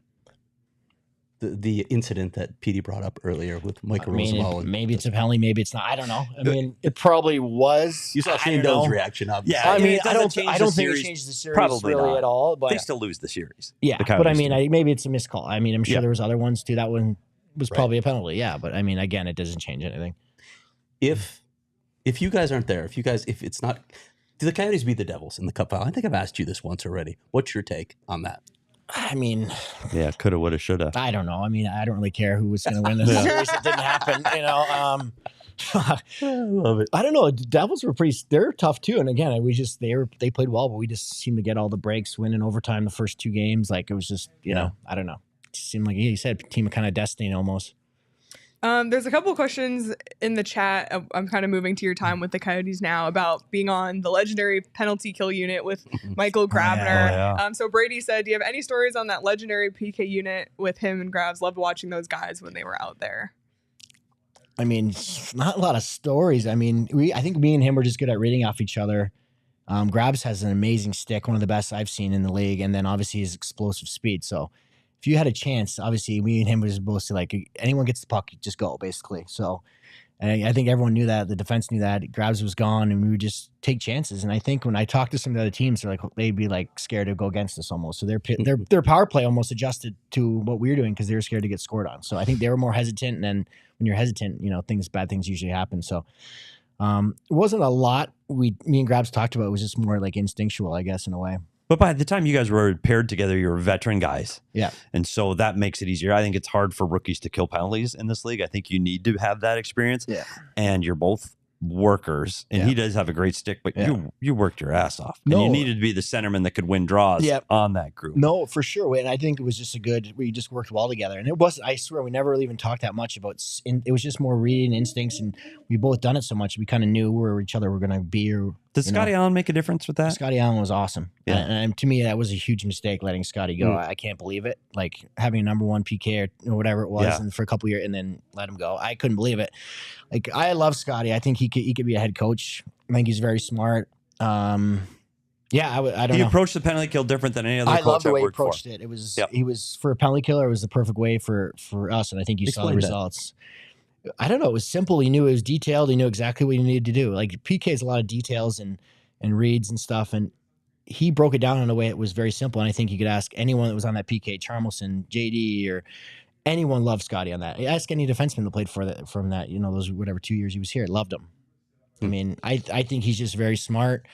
incident that Petey brought up earlier with Michael Roosevelt? Maybe it's a penalty, maybe it's not. I don't know. I mean, it probably was. You saw Shane Doan's reaction, obviously. Yeah, I mean, I don't think it changes the series probably really not. at all. But they still lose the series. Yeah, but I mean, maybe it's a missed call. I mean, I'm sure there was other ones too. That one was probably a penalty. Yeah, but I mean, again, it doesn't change anything. If you guys aren't there, if it's not, do the Coyotes beat the Devils in the Cup final? I think I've asked you this once already. What's your take on that? I mean, yeah, coulda, woulda, shoulda. I don't know. I mean, I don't really care who was going to win this series. It didn't happen. You know, I love it. I don't know. The Devils were they're tough too. And again, they played well, but we just seemed to get all the breaks, win in overtime the first 2 games. Like it was just, you know, I don't know. It seemed like you said, team of kind of destiny almost. There's a couple of questions in the chat. I'm kind of moving to your time with the Coyotes now about being on the legendary penalty kill unit with Michael Grabner. So Brady said, do you have any stories on that legendary PK unit with him and Grabs? Loved watching those guys when they were out there. I mean, not a lot of stories. I mean, I think me and him were just good at reading off each other. Grabs has an amazing stick, one of the best I've seen in the league, and then obviously his explosive speed. So if you had a chance, obviously me and him were supposed to, like, anyone gets the puck, just go, basically. So, and I think everyone knew that. The defense knew that. Grabs was gone, and we would just take chances. And I think when I talked to some of the other teams, they'd be like scared to go against us almost. So their power play almost adjusted to what we were doing because they were scared to get scored on. So I think they were more hesitant. And then when you're hesitant, you know, bad things usually happen. So it wasn't a lot me and Grabs talked about. It was just more like instinctual, I guess, in a way. But by the time you guys were paired together, you were veteran guys. Yeah. And so that makes it easier. I think it's hard for rookies to kill penalties in this league. I think you need to have that experience. Yeah. And you're both workers, and he does have a great stick, but you worked your ass off. And you needed to be the centerman that could win draws on that group. No, for sure. And I think it was just we just worked well together. And I swear, we never really even talked that much about it. Was just more reading instincts, and we both done it so much. We kind of knew where each other were going to be. Did Scotty Allen make a difference with that? Scotty Allen was awesome. Yeah. And to me, that was a huge mistake, letting Scotty go. I can't believe it. Like having a number 1 PK or whatever it was and for a couple of years and then let him go. I couldn't believe it. Like, I love Scotty. I think he could be a head coach. I think he's very smart. I don't know. He approached the penalty kill different than any other coach I love the way he worked for. approached it. It was he was for a penalty killer. It was the perfect way for us, and I think you saw the results. I don't know. It was simple. He knew it was detailed. He knew exactly what he needed to do. Like PK is a lot of details and reads and stuff, and he broke it down in a way it was very simple. And I think you could ask anyone that was on that PK, Charmelson, JD, or anyone loved Scotty on that. Ask any defenseman that played from that, you know, those whatever 2 years he was here, loved him. I mean, I think he's just very smart.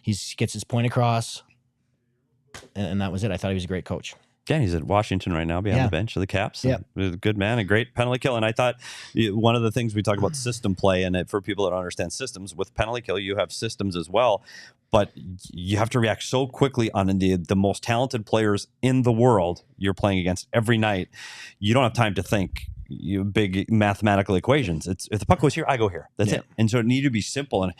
He gets his point across, and that was it. I thought he was a great coach. Yeah, he's at Washington right now behind the bench of the Caps. Yeah. He's a good man, a great penalty kill. And I thought one of the things we talk about system play, and for people that don't understand systems, with penalty kill, you have systems as well. But you have to react so quickly on the most talented players in the world you're playing against every night. You don't have time to think big mathematical equations. It's if the puck goes here, I go here. That's it. And so it needed to be simple. And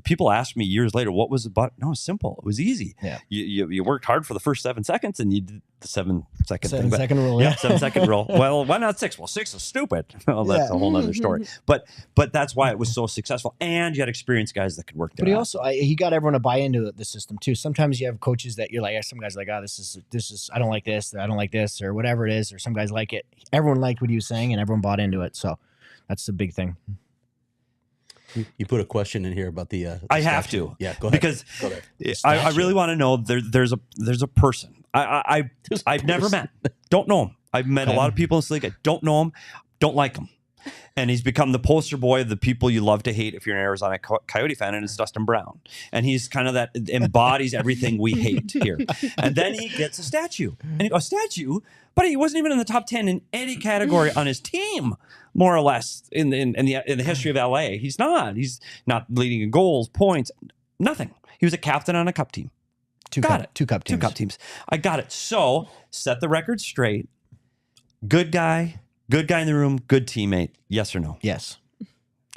people asked me years later, what was the button? No, it's simple. It was easy. Yeah. You worked hard for the first 7 seconds, and you did the 7-second thing. 7-second rule. Yeah, 7-second rule. Well, why not 6? Well, 6 is stupid. Well, that's a whole nother story. But that's why it was so successful. And you had experienced guys that could work there. But he also he got everyone to buy into the system too. Sometimes you have coaches that you're like, some guys are like, oh, this is I don't like this, I don't like this, or whatever it is, or some guys like it. Everyone liked what he was saying, and everyone bought into it. So that's the big thing. You put a question in here about the I have to. Yeah, go ahead. Because I really want to know there's a person I've never met. Don't know him. I've met a lot of people in this league. I don't know him. Don't like him. And he's become the poster boy of the people you love to hate if you're an Arizona Coyote fan, and it's Dustin Brown. And he's kind of that embodies everything we hate here. And then he gets a statue. And he goes, statue? But he wasn't even in the top 10 in any category on his team, more or less, in the history of LA. He's not. He's not leading in goals, points, nothing. He was a captain on a cup team. Two cup teams. I got it. So set the record straight. Good guy in the room, good teammate. Yes or no? Yes.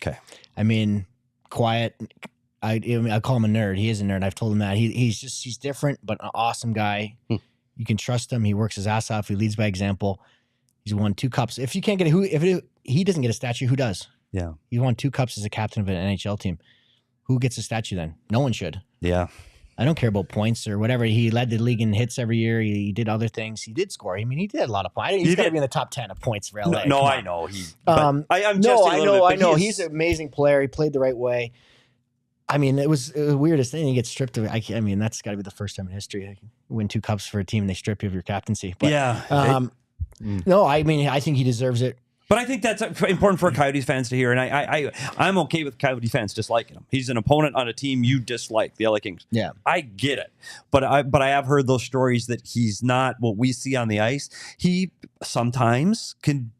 Okay. I mean, quiet. I call him a nerd. He is a nerd. I've told him that. He's different, but an awesome guy. You can trust him. He works his ass off. He leads by example. He's won 2 cups. If you can't get if he doesn't get a statue, who does? Yeah. He won 2 cups as a captain of an NHL team. Who gets a statue then? No one should. Yeah. I don't care about points or whatever. He led the league in hits every year. He did other things. He did score. I mean, he did a lot of points. He's got to be in the top 10 of points for LA. No, I know. I know. He's an amazing player. He played the right way. I mean, it was the weirdest thing. He gets stripped of it. I mean, that's got to be the first time in history. Win 2 cups for a team and they strip you of your captaincy. But, no, I mean, I think he deserves it. But I think that's important for Coyotes fans to hear, and I'm okay with Coyotes fans disliking him. He's an opponent on a team you dislike, the LA Kings. Yeah, I get it, but I have heard those stories that he's not what we see on the ice. He sometimes can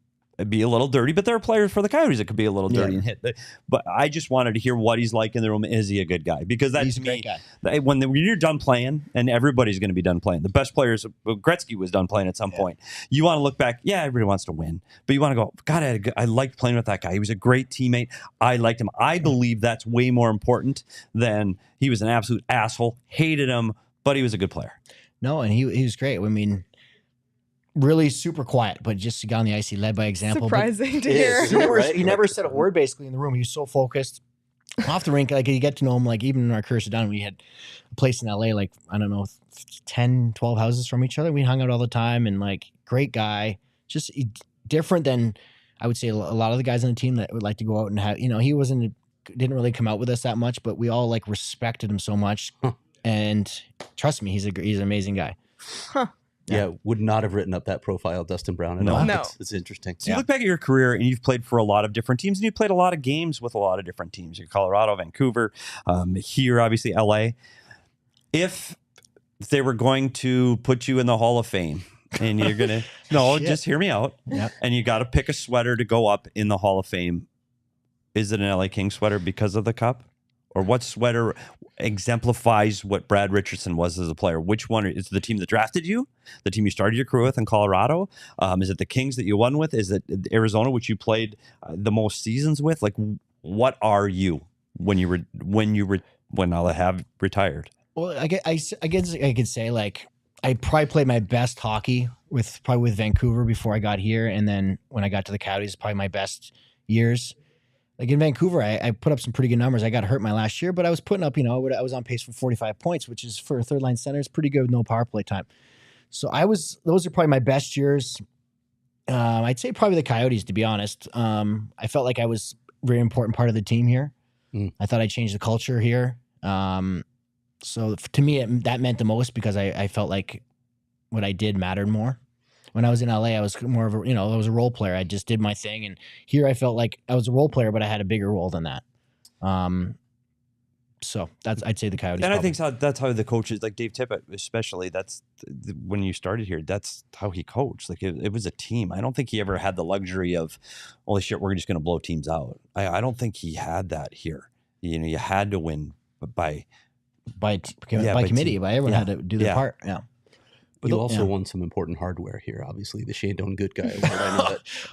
be a little dirty, but there are players for the Coyotes that could be a little dirty and hit. But I just wanted to hear what he's like in the room. Is he a good guy? Because that's me. When you're done playing, and everybody's going to be done playing. The best players, Gretzky was done playing at some point. You want to look back. Yeah, everybody wants to win, but you want to go, God, I liked playing with that guy. He was a great teammate. I liked him. I believe that's way more important than he was an absolute asshole. Hated him, but he was a good player. No, and he was great. I mean, really super quiet, but just he got on the ice. He led by example. Surprising to hear. He never said a word basically in the room. He was so focused. Off the rink, like you get to know him, like even in our careers down, we had a place in LA, like, I don't know, 10, 12 houses from each other. We hung out all the time, and like, great guy. Just different than, I would say, a lot of the guys on the team that would like to go out and have, he didn't really come out with us that much, but we all like respected him so much. And trust me, he's an amazing guy. Huh. Yeah, would not have written up that profile, Dustin Brown. At all. No. It's interesting. So you look back at your career, and you've played for a lot of different teams, and you've played a lot of games with a lot of different teams. You're Colorado, Vancouver, here, obviously, LA. If they were going to put you in the Hall of Fame, and you're going to, just hear me out, and you got to pick a sweater to go up in the Hall of Fame, is it an LA Kings sweater because of the cup? Or what sweater exemplifies what Brad Richardson was as a player? Which one is the team that drafted you? The team you started your career with in Colorado? Is it the Kings that you won with? Is it Arizona, which you played the most seasons with? Like, what are you when I'll have retired? Well, I guess I could say, like, I probably played my best hockey with Vancouver before I got here, and then when I got to the Coyotes, probably my best years. Like in Vancouver, I put up some pretty good numbers. I got hurt my last year, but I was putting up, I was on pace for 45 points, which is for a third line center, is pretty good with no power play time. So those are probably my best years. I'd say probably the Coyotes, to be honest. I felt like I was a very important part of the team here. I thought I changed the culture here. So to me, that meant the most because I felt like what I did mattered more. When I was in LA, I was more of I was a role player. I just did my thing. And here I felt like I was a role player, but I had a bigger role than that. So I'd say the Coyotes. And probably. I think that's how the coaches, like Dave Tippett, especially, when you started here, that's how he coached. Like it was a team. I don't think he ever had the luxury of, holy shit, we're just going to blow teams out. I don't think he had that here. You had to win by committee. By everyone had to do their part. Yeah. But you also won some important hardware here, obviously. The Shane Doan Good Guy Award. I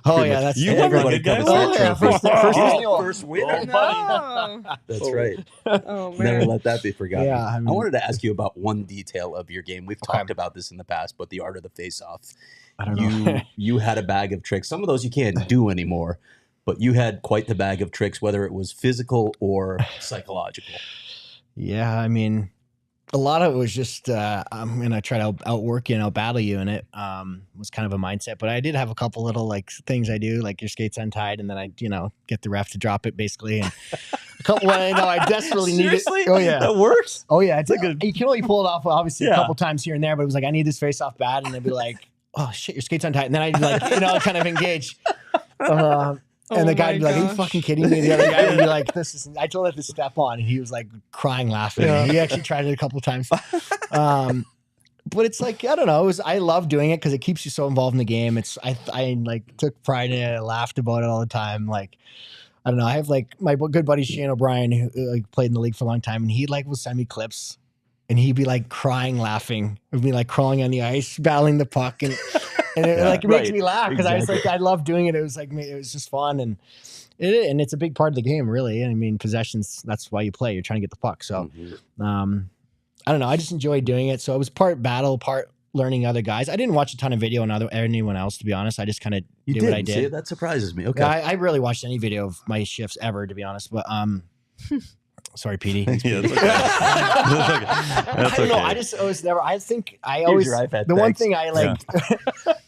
know that. That's you won the Good Guy Award. First winner. No. That's right. Oh, man. Never let that be forgotten. Yeah, I wanted to ask you about one detail of your game. We've talked about this in the past, but the art of the face-off. I don't know. You had a bag of tricks. Some of those you can't do anymore, but you had quite the bag of tricks, whether it was physical or psychological. Yeah, I mean, a lot of it was just I'm gonna try to outwork you and outbattle you, and it was kind of a mindset. But I did have a couple little like things I do, like your skates untied, and then I get the ref to drop it basically, and a couple. I desperately need it. Seriously? Oh yeah, that works. Oh yeah, it's like you can only pull it off obviously a couple times here and there, but it was like I need this face off bad, and they'd be like, oh shit, your skates untied, and then I'd like kind of engage. And the guy would be like, are you fucking kidding me? The other guy would be like, I told him to step on, and he was like crying, laughing. Yeah. He actually tried it a couple of times. But it's like, I don't know. I love doing it because it keeps you so involved in the game. I like took pride in it. I laughed about it all the time. Like, I don't know. I have like my good buddy Shane O'Brien, who like played in the league for a long time, and he like will send me clips, and he'd be like crying, laughing, of me like crawling on the ice, battling the puck, and it makes me laugh because I was like, I love doing it. It was like, it was just fun, and it's a big part of the game, really. I mean, possessions, that's why you play. You're trying to get the puck. So, I don't know. I just enjoyed doing it. So it was part battle, part learning other guys. I didn't watch a ton of video on anyone else, to be honest. I just kind of did what I did. See, that surprises me. Okay. Yeah, I rarely watched any video of my shifts ever, to be honest. But sorry, Petey. Yeah, that's okay. That's I don't know. okay. I just always never. I think I Here's always your iPad, the one thanks. thing I like.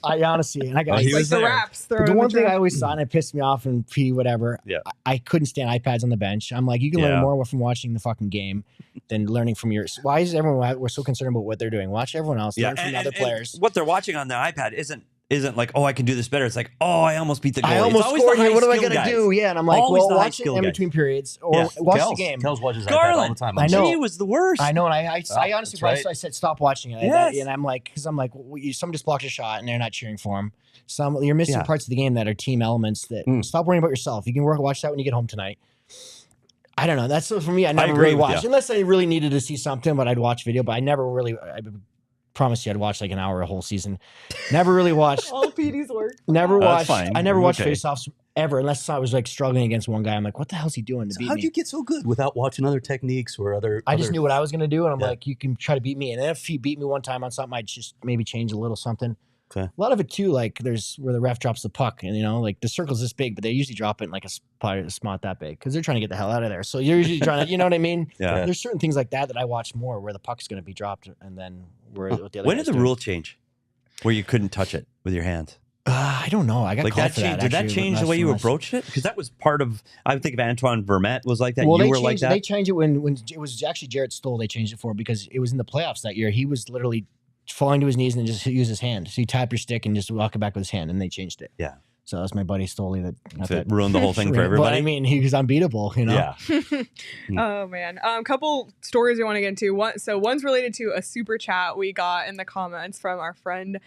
I honestly, and I got he Like was the there. raps. but the one thing I always saw, and it pissed me off, and Petey, whatever. Yeah. I couldn't stand iPads on the bench. I'm like, you can learn more from watching the fucking game than learning from yours. Why is everyone? We're so concerned about what they're doing. Watch everyone else. Learn from other players. What they're watching on the iPad isn't like, oh, I can do this better. It's like, oh, I almost beat the goalie. I almost scored here. What am I going to do? Yeah, and I'm like, Always well, the watch it high-skill in guy. between periods or watch the game. Kels watches iPad Garland. all the time. I know. He was the worst. I know, and I honestly, that's right. I said stop watching it. Yes. And I'm like, because someone just blocked a shot and they're not cheering for him. You're missing parts of the game that are team elements. That stop worrying about yourself. You can watch that when you get home tonight. I don't know. That's for me. I never really watched unless I really needed to see something. But I'd watch video. But I never really. I promise you, I'd watch like an hour a whole season. Never really watched. All PD's work. Never watched. fine. I never watched Okay. faceoffs ever, unless I was like struggling against one guy. I'm like, what the hell's he doing to beat How'd me? you get so good without watching other techniques or other? I just knew what I was going to do, and I'm Yeah. like, you can try to beat me. And then if he beat me one time on something, I'd just maybe change a little something. Okay. A lot of it too, like there's where the ref drops the puck, and like the circle's this big, but they usually drop it in like a spot that big because they're trying to get the hell out of there. So you're usually trying to, you know what I mean? Yeah. There's certain things like that I watch more where the puck's going to be dropped, and then what the other When guy's did the doing. rule change where you couldn't touch it with your hands? I don't know. I got Like called that for that. changed, did that actually, change the last way you time I- approached it? Because that was part of. I would think of Antoine Vermette was like that. Well, you they were changed like it. that. They changed it when it was actually Jarrett Stoll. They changed it for because it was in the playoffs that year. He was literally falling to his knees and then just use his hand. So you tap your stick and just walk it back with his hand, and they changed it. Yeah. So that's my buddy Stoley that ruined the whole thing for But everybody. I mean, he was unbeatable, Yeah. Oh man. Couple stories we want to get into. One's related to a super chat we got in the comments from our friend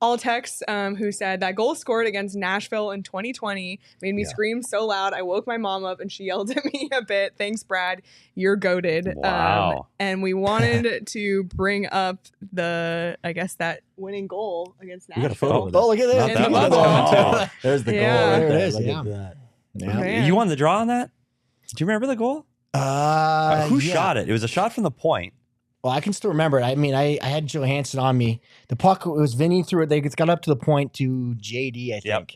ALLCITY, who said that goal scored against Nashville in 2020 made me scream so loud I woke my mom up and she yelled at me a bit. Thanks, Brad. You're goated. Wow. And we wanted to bring up that winning goal against You got a Nashville. photo of that. Oh, look at that. Not that much. Oh. There's the goal. Yeah. Right There it there. is, Look yeah. at that. Yeah. Man. You won the draw on that? Do you remember the goal? Who shot it? It was a shot from the point. Well, I can still remember it. I mean, I had Johansson on me. The puck, it was Vinny threw it. They got up to the point to JD, I think. Yep.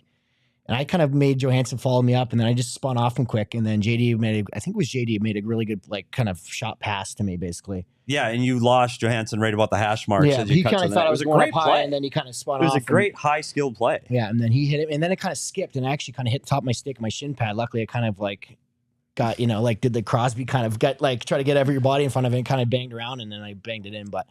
And I kind of made Johansson follow me up, and then I just spun off him quick. And then JD made a really good, like, kind of shot pass to me, basically. Yeah, and you lost Johansson right about the hash marks. Yeah, as you he cut kind to of the thought net. I was It going a up great high, play. and then he kind of spun off. It was a and- great high-skilled play. Yeah, and then he hit it, and then it kind of skipped and actually kind of hit the top of my stick and my shin pad. Luckily, it kind of like got, did the Crosby kind of tried to get every body in front of it and kind of banged around, and then I banged it in. But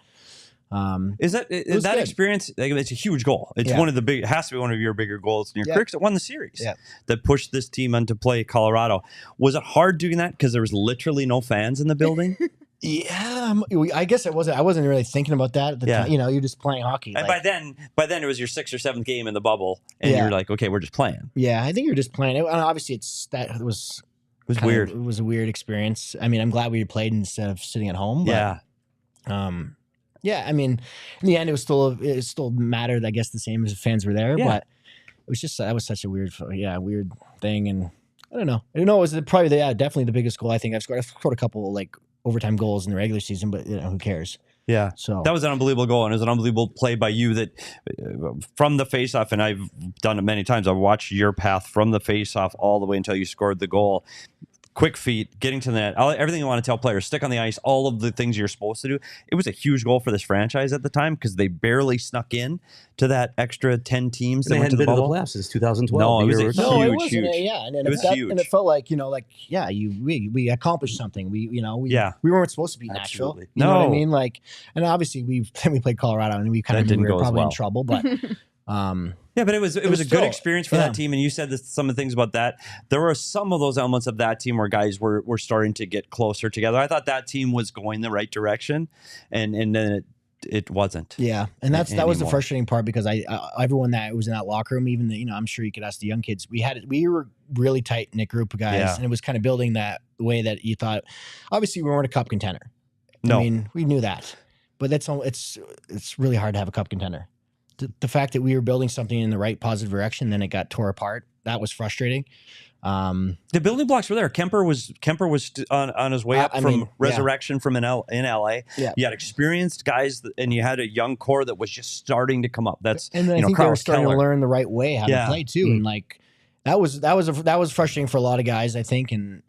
Is that was that good. experience? Like, it's a huge goal. It's one of the big. It has to be one of your bigger goals in your career. 'Cause it won the series that pushed this team on to play Colorado. Was it hard doing that because there was literally no fans in the building? Yeah, I guess it wasn't. I wasn't really thinking about that at the time. You know, you're just playing hockey. And by then it was your 6th or 7th game in the bubble, and you're like, okay, we're just playing. Yeah, I think you're just playing. Obviously, it was weird. It was a weird experience. I mean, I'm glad we played instead of sitting at home. But, yeah, I mean, in the end, it still mattered. I guess the same as the fans were there, but it was just that was such a weird thing, and I don't know. It was probably definitely the biggest goal I think I've scored. I've scored a couple like overtime goals in the regular season, but who cares? Yeah. So that was an unbelievable goal, and it was an unbelievable play by you that from the faceoff, and I've done it many times. I've watched your path from the faceoff all the way until you scored the goal. Quick feet, getting to the net, everything you want to tell players, stick on the ice, all of the things you're supposed to do. It was a huge goal for this franchise at the time because they barely snuck in to that extra 10 teams that went to the bubble. Been in the playoffs since 2012. No, it was huge. it wasn't. Yeah, and it was huge. And it felt like we accomplished something. We weren't supposed to beat Nashville. Absolutely. You know what I mean? Like, and obviously we played Colorado and we kind of knew we were probably in trouble, but. Yeah, but it was a good experience for that team, and you said some of the things about that. There were some of those elements of that team where guys were starting to get closer together. I thought that team was going the right direction, and then it wasn't. Yeah, and that was the frustrating part because everyone that was in that locker room, even I'm sure you could ask the young kids. We were really tight knit group of guys, and it was kind of building that way that you thought. Obviously, we weren't a cup contender. No, I mean we knew that, but it's really hard to have a cup contender. The fact that we were building something in the right positive direction, then it got tore apart. That was frustrating. The building blocks were there. Kemper was on his way up from resurrection from in LA. Yeah. You had experienced guys, and you had a young core that was just starting to come up. That's and I think they were starting to learn the right way how to play too. And like that was frustrating for a lot of guys, I think. And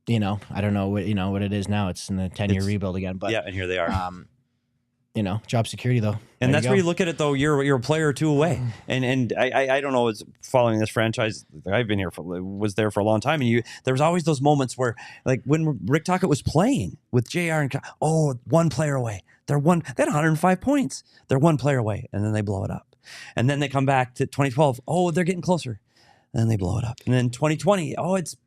I don't know what it is now. It's in the 10-year rebuild again. But and here they are. Job security though. And that's where you look at it though. You're a player or two away. And I don't know, as following this franchise, I've been here was there for a long time. And there was always those moments where, like when Rick Tocchet was playing with JR and one player away. They had 105 points. They're one player away, and then they blow it up. And then they come back to 2012. Oh, they're getting closer. And then they blow it up. And then 2020,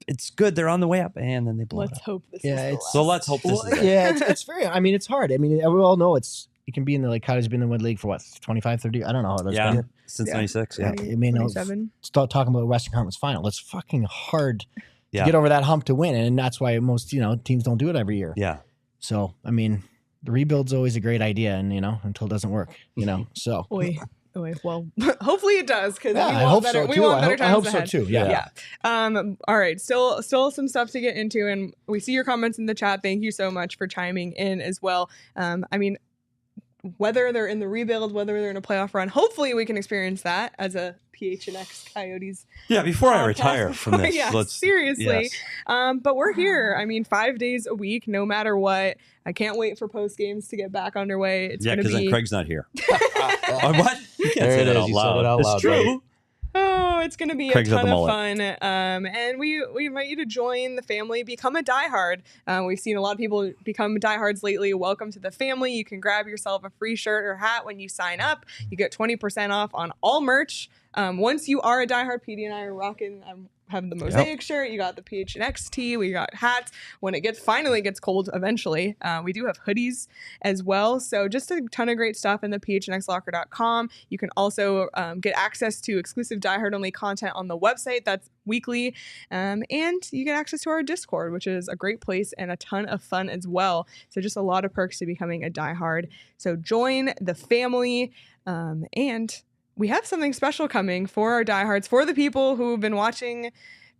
it's good. They're on the way up. And then they blow it up. Let's hope this is the last. So let's hope this is it. Yeah, it's very, I mean, it's hard. I mean, we all know it can be in the, Coyotes been in the league for what, 25, 30? I don't know how that's been. Since 96. Yeah. I mean, start talking about the Western Conference Final. It's fucking hard to get over that hump to win. And that's why most, teams don't do it every year. Yeah. So, I mean, the rebuild's always a great idea and, until it doesn't work, so. Well, hopefully it does because I hope so too. We want better times I hope ahead. so too. Yeah. All right. Still some stuff to get into, and we see your comments in the chat. Thank you so much for chiming in as well. I mean, whether they're in the rebuild, whether they're in a playoff run, hopefully we can experience that as a PHNX Coyotes. Yeah, before I retire from this. Seriously. Yes. But we're here. I mean, 5 days a week, no matter what. I can't wait for post games to get back underway. It's because then Craig's not here. What? You can't say that out loud. It's true. Oh, it's going to be Craig's a ton of fun. And we invite you to join the family, become a diehard. We've seen a lot of people become diehards lately. Welcome to the family. You can grab yourself a free shirt or hat when you sign up. You get 20% off on all merch. Once you are a diehard, PD and I are rocking. I'm having the Mosaic shirt. You got the PHNX tee. We got hats. When it finally gets cold eventually, we do have hoodies as well. So just a ton of great stuff in the phnxlocker.com. You can also get access to exclusive diehard only content on the website. That's weekly. And you get access to our Discord, which is a great place and a ton of fun as well. So just a lot of perks to becoming a diehard. So join the family. And we have something special coming for our diehards, for the people who have been watching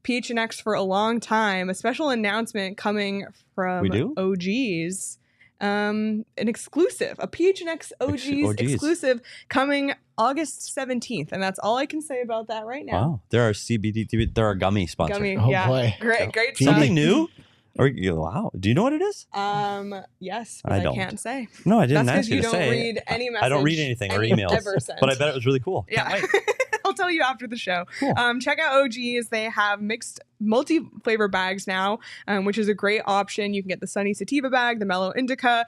PHNX for a long time. A special announcement coming from OGs. An exclusive, a PHNX OGs exclusive coming August 17th. And that's all I can say about that right now. Wow. There are a gummy sponsor. Boy. Great stuff. Something new? Wow. Do you know what it is? Yes, but I can't say. No, I didn't ask you to say. That's because you don't read any message. I don't read anything or emails. But I bet it was really cool. Yeah. I'll tell you after the show. Cool. Check out OG's. They have mixed multi-flavor bags now, which is a great option. You can get the Sunny Sativa bag, the Mellow Indica,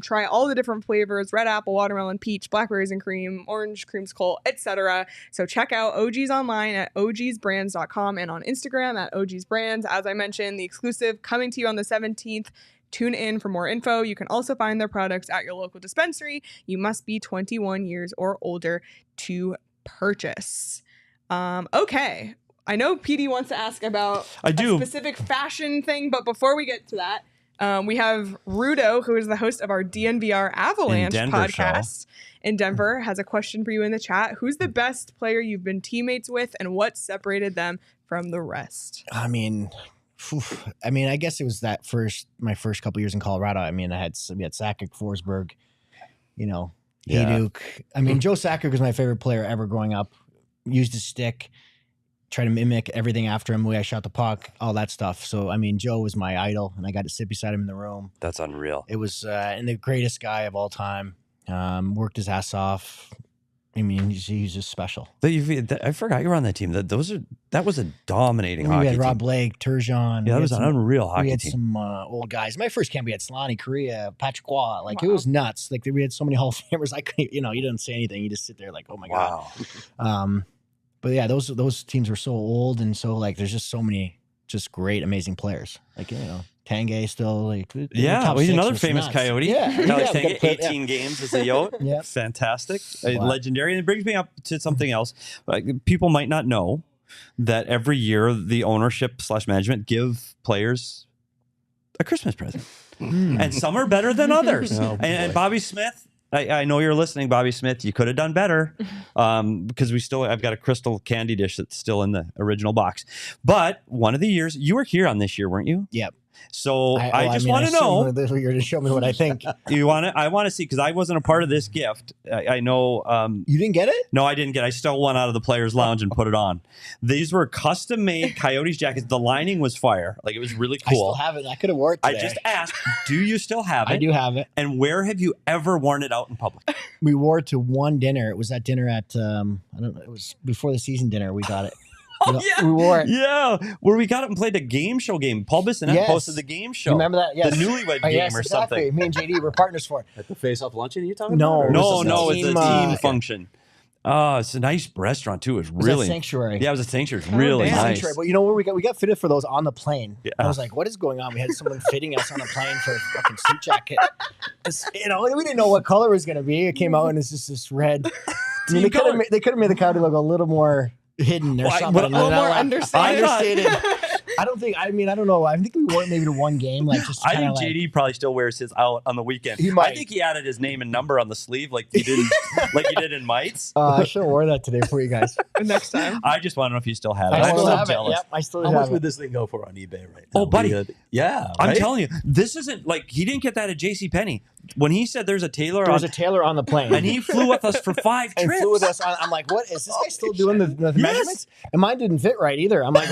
try all the different flavors, red apple, watermelon, peach, blackberries and cream, orange, creamsicle, etc. So check out OG's online at ogsbrands.com and on Instagram at ogsbrands. As I mentioned, the exclusive coming to you on the 17th. Tune in for more info. You can also find their products at your local dispensary. You must be 21 years or older to purchase. Okay. I know PD wants to ask about a specific fashion thing, but before we get to that, we have Rudo, who is the host of our DNVR Avalanche podcast in Denver, has a question for you in the chat. Who's the best player you've been teammates with, and what separated them from the rest? I mean, I guess it was my first couple years in Colorado. I mean, we had Sakic, Forsberg, Hayduk. I mean, Joe Sakic was my favorite player ever growing up. Used his stick, tried to mimic everything after him, the way I shot the puck, all that stuff. So, I mean, Joe was my idol, and I got to sit beside him in the room. That's unreal. It was and the greatest guy of all time. Worked his ass off. I mean, he's just special. I forgot you were on that team. That was a dominating hockey team. We had Rob Blake, Turgeon. Yeah, that was an unreal hockey team. We had some old guys. My first camp, we had Solani, Korea, Patrick Waugh. It was nuts. We had so many Hall of Famers. I couldn't, you didn't say anything. You just sit there like, oh my God. But yeah, those teams were so old, and so there's just so many just great, amazing players. Tanguay still he's another famous nuts. Coyote. Tanguay, 18 games as a Yote. Yeah, fantastic, legendary. And it brings me up to something else. People might not know that every year the ownership / management give players a Christmas present, and some are better than others. And Bobby Smith. I know you're listening, Bobby Smith. You could have done better because I've got a crystal candy dish that's still in the original box. But one of the years, you were here on this year, weren't you? Yep. So I just want to know. You're going to show me what I think. I want to see, because I wasn't a part of this gift. I know. You didn't get it? No, I didn't get it. I stole one out of the players' lounge and put it on. These were custom made Coyotes jackets. The lining was fire. It was really cool. I still have it. I could have worn it today. I just asked, do you still have it? I do have it. And where have you ever worn it out in public? We wore it to one dinner. It was that dinner at, I don't know, it was before the season dinner we got it. Yeah. We wore it. Yeah, where we got it and played a game show game. Paul Bissonnette posted the game show. You remember that? Yes. The newlywed game or something. Me and JD were partners for it. At the face-off luncheon you talking about? No, it's a team function. It's a nice restaurant too. It's really Sanctuary. Yeah, it was a Sanctuary. It's really nice. Sanctuary. But you know where we got fitted for those on the plane. Yeah. I was like, what is going on? We had someone fitting us on the plane for a fucking suit jacket. We didn't know what color it was going to be. It came out and it's just this red. I mean, they could have made the Coyote look a little more hidden or something. A little more understated. I don't think. I don't know. I think we wore it maybe to one game. I think JD probably still wears his out on the weekend. I think he added his name and number on the sleeve, like he did in Mites. I should have wore that today for you guys. Next time. I just want to know if you still have it. I'm still jealous. Yep, I still have it. How much would this thing go for on eBay right now? Oh, buddy. Yeah, right? I'm telling you, this isn't he didn't get that at JCPenney. When he said there's a tailor, there was a tailor on the plane, and he flew with us for 5 trips. And flew with us. I'm like, what is this guy still doing the measurements? And mine didn't fit right either. I'm like,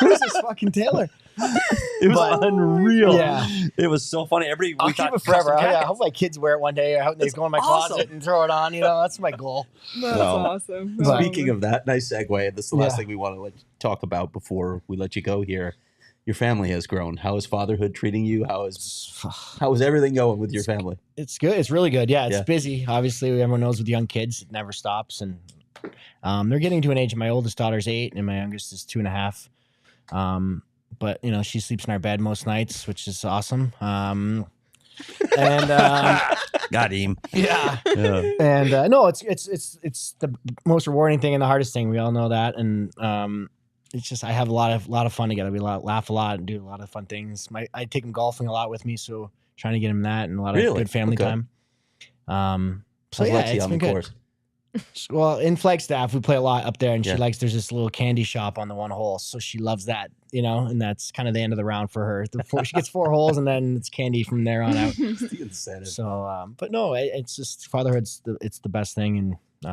who's this fucking tailor? It was unreal. Yeah, it was so funny. I'll keep it forever. I hope my kids wear it one day. I hope they go in my closet and throw it on. That's my goal. That's awesome. Speaking of that, nice segue. And this is the last thing we want to talk about before we let you go here. Your family has grown. How is fatherhood treating you? How is everything going with your family? It's good. It's really good. Yeah, it's busy. Obviously, everyone knows with young kids, it never stops. And they're getting to an age. My oldest daughter's 8, and my youngest is 2.5. But she sleeps in our bed most nights, which is awesome. And got him. Yeah. And no, it's the most rewarding thing and the hardest thing. We all know that. And it's just I have a lot of fun together. We laugh a lot and do a lot of fun things. I take him golfing a lot with me, so trying to get him that and a lot of good family time. So it's been good. Well, in Flagstaff, we play a lot up there, and she likes. There's this little candy shop on the one hole, so she loves that. And that's kind of the end of the round for her. She gets 4 holes, and then it's candy from there on out. So, but no, it's just fatherhood's it's the best thing, and we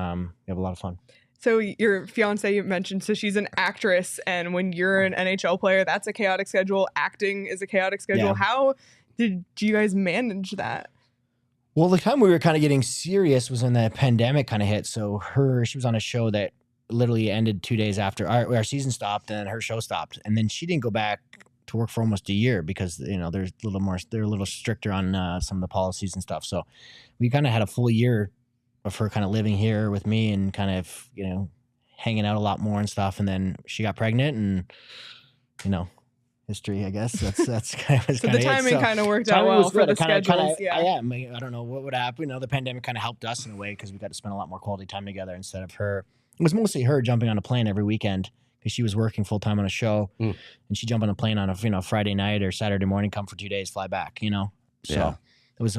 have a lot of fun. So your fiance, you mentioned, so she's an actress, and when you're an NHL player, that's a chaotic schedule. Acting is a chaotic schedule. Yeah. How did you guys manage that? Well, the time we were kind of getting serious was when the pandemic kind of hit. So she was on a show that literally ended 2 days after our season stopped and her show stopped. And then she didn't go back to work for almost a year because, they're a little stricter on some of the policies and stuff. So we kind of had a full year of her kind of living here with me and kind of, hanging out a lot more and stuff. And then she got pregnant and, history, I guess. That's kind of So the timing kind of worked out well for the schedules. I don't know what would happen. The pandemic kind of helped us in a way because we got to spend a lot more quality time together instead of her. It was mostly her jumping on a plane every weekend because she was working full time on a show, and she'd jump on a plane on a Friday night or Saturday morning, come for 2 days, fly back. So it was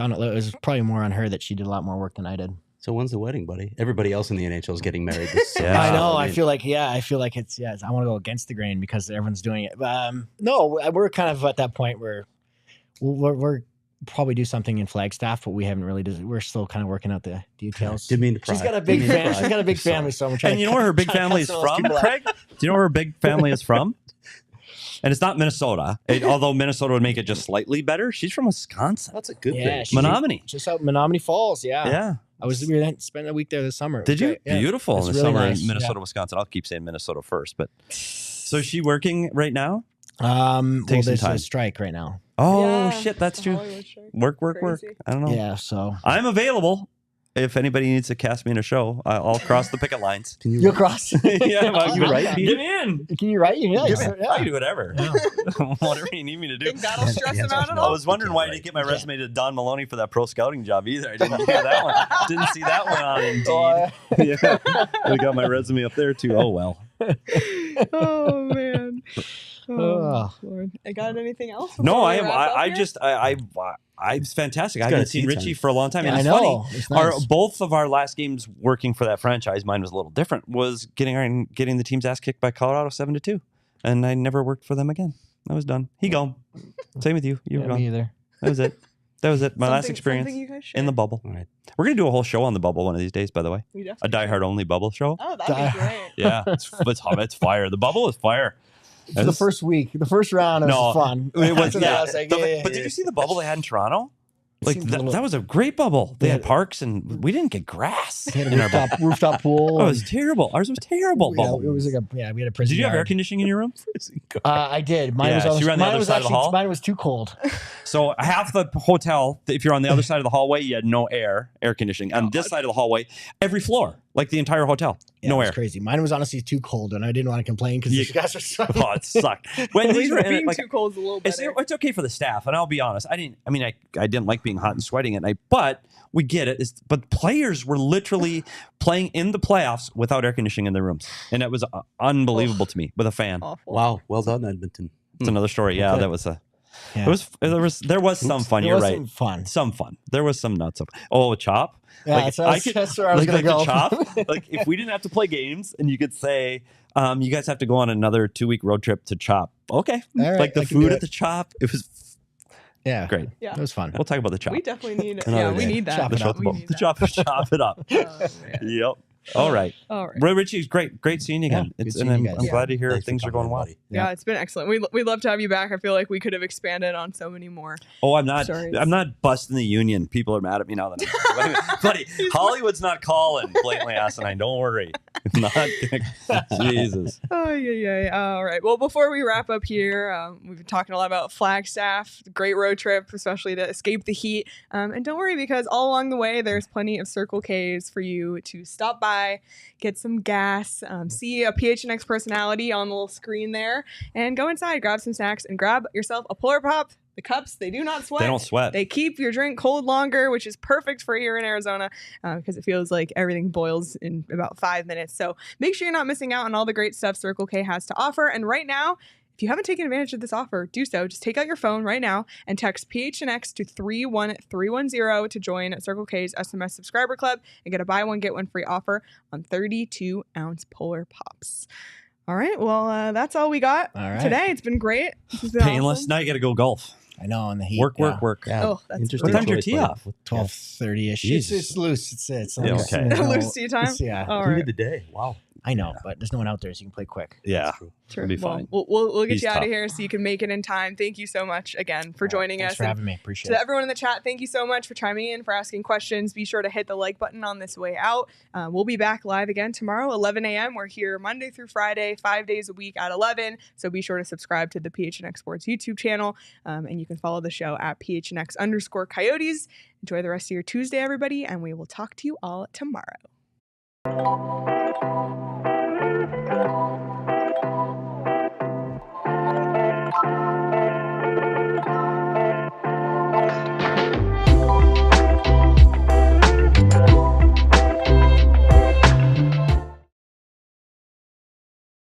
probably more on her that she did a lot more work than I did. So when's the wedding, buddy? Everybody else in the NHL is getting married this summer. I know. I feel like it's I want to go against the grain because everyone's doing it. No, we're kind of at that point where we're probably do something in Flagstaff, but we haven't really. We're still kind of working out the details. Didn't mean to pry. She's got a big family. She's got a big family, so I'm trying. And you know where her big family is from, Craig? Do you know where her big family is from? And it's not Minnesota, although Minnesota would make it just slightly better. She's from Wisconsin. That's a good thing. Menominee. Just out Menominee Falls, yeah. Yeah. We spent a week there this summer. Did you? Yeah. Beautiful It's in the really summer nice. in Minnesota, Wisconsin. I'll keep saying Minnesota first. But so is she working right now? There's a strike right now. Oh, Yeah, shit. That's the true. Hollywood strike. Work. Crazy. I don't know. Yeah, so I'm available. If anybody needs to cast me in a show, I'll cross the picket lines. you'll cross. Yeah, Can you write? Get me in. Can you write? Yeah, I can do whatever. Whatever you need me to do. Think that'll stress him out at I all? was wondering why I didn't get my resume to Don Maloney for that pro scouting job either. I didn't hear that one. Didn't see that one on Indeed. Yeah, I got my resume up there too. Oh well. Oh man. Oh, Lord. I got anything else? No, before I we am. wrap up I here? just. It's fantastic. I got haven't a seen tea Richie time. for a long time. Yeah, And it's I know. funny. It's nice. Both of our last games working for that franchise, mine was a little different, was getting the team's ass kicked by Colorado 7-2. And I never worked for them again. I was done. He gone. Same with you. You were Yeah, gone. me either. That was it. My last Something experience you guys in the should. bubble. All right. We're going to do a whole show on the bubble one of these days, by the way. We A definitely Die Hard only bubble show. Oh, that'd be great. Yeah, it's fire. The bubble is fire. For the first week, the first round was fun. It was, After that, yeah. I was like, But did you see the bubble they had in Toronto? Like Seemed a little- that was a great bubble. They Yeah. had parks and we didn't get grass We had in a our bubble. rooftop pool. Oh, it was terrible. Ours was terrible. Yeah, Bubble. it was we had a prison Did you have air yard. conditioning in your room? I did. Mine Yeah, was. so you were on the mine other was side of the actually- hall? Mine was too cold. So half the hotel, if you're on the other side of the hallway, you had no air conditioning. On this side of the hallway, every floor, like the entire hotel, Yeah, no it was air. crazy. Mine was honestly too cold, and I didn't want to complain because You- these guys are so. Oh, it sucked. When At these least were in being it, like, too cold is a little better. it's okay for the staff, and I'll be honest. I didn't like being hot and sweating at night, but we get it. But players were literally playing in the playoffs without air conditioning in their rooms, and it was unbelievable to me with a fan. Awful. Wow. Well done, Edmonton. It's another story. Yeah, Okay. that was a. Yeah. There was some fun. It You're was right. some fun. Some fun. There was some nuts. Oh, Chop. Yeah, that's where I was gonna the go. Chop. Like if we didn't have to play games, and you could say, you guys have to go on another 2-week road trip to Chop. Okay. All right, like the I can do food it. at the Chop. It was Yeah, great. Yeah. It was fun. We'll talk about the Chop. We definitely need. Another Yeah, we day. need that. Chop the it up. We chop, need the that. chop it up. Oh, man. Yep. All right. All right. Roy Richie, great seeing you Yeah, again. good It's, seeing and you I'm guys. glad to hear Thanks for things are coming going in, well. buddy. Yeah, it's been excellent. We'd love to have you back. I feel like we could have expanded on so many more. Oh, I'm not. Stories. I'm not busting the union. People are mad at me now. That buddy, Hollywood's not calling blatantly asinine. Don't worry. Not Jesus. Oh yeah. All right. Well, before we wrap up here, we've been talking a lot about Flagstaff. Great road trip, especially to escape the heat. And don't worry, because all along the way, there's plenty of Circle K's for you to stop by, get some gas, see a PHNX personality on the little screen there, and go inside, grab some snacks, and grab yourself a Polar Pop. The cups, they do not sweat. They don't sweat. They keep your drink cold longer, which is perfect for here in Arizona because it feels like everything boils in about 5 minutes. So make sure you're not missing out on all the great stuff Circle K has to offer. And right now, if you haven't taken advantage of this offer, do so. Just take out your phone right now and text PHNX to 31310 to join Circle K's SMS subscriber club and get a buy one, get one free offer on 32-ounce Polar Pops. All right. Well, that's all we got All right. today. It's been great. This has been Painless. awesome. Now you got to go golf. I know, in the heat. Work. Yeah. Oh, that's Interesting What time's your choice, tee buddy. off? 12:30ish. Jesus. It's loose. It's Yeah, okay. Loose tea time? Yeah. All Through right. the day. Wow. I know, but there's no one out there, so you can play quick. Yeah. Sure. It'll be Well, fine. we'll get He's you out tough. of here so you can make it in time. Thank you so much again for joining Thanks us. for And having me. Appreciate to it. everyone in the chat, thank you so much for chiming in, for asking questions. Be sure to hit the like button on this way out. We'll be back live again tomorrow, 11 a.m. We're here Monday through Friday, 5 days a week at 11. So be sure to subscribe to the PHNX Sports YouTube channel, and you can follow the show at PHNX_Coyotes. Enjoy the rest of your Tuesday, everybody, and we will talk to you all tomorrow.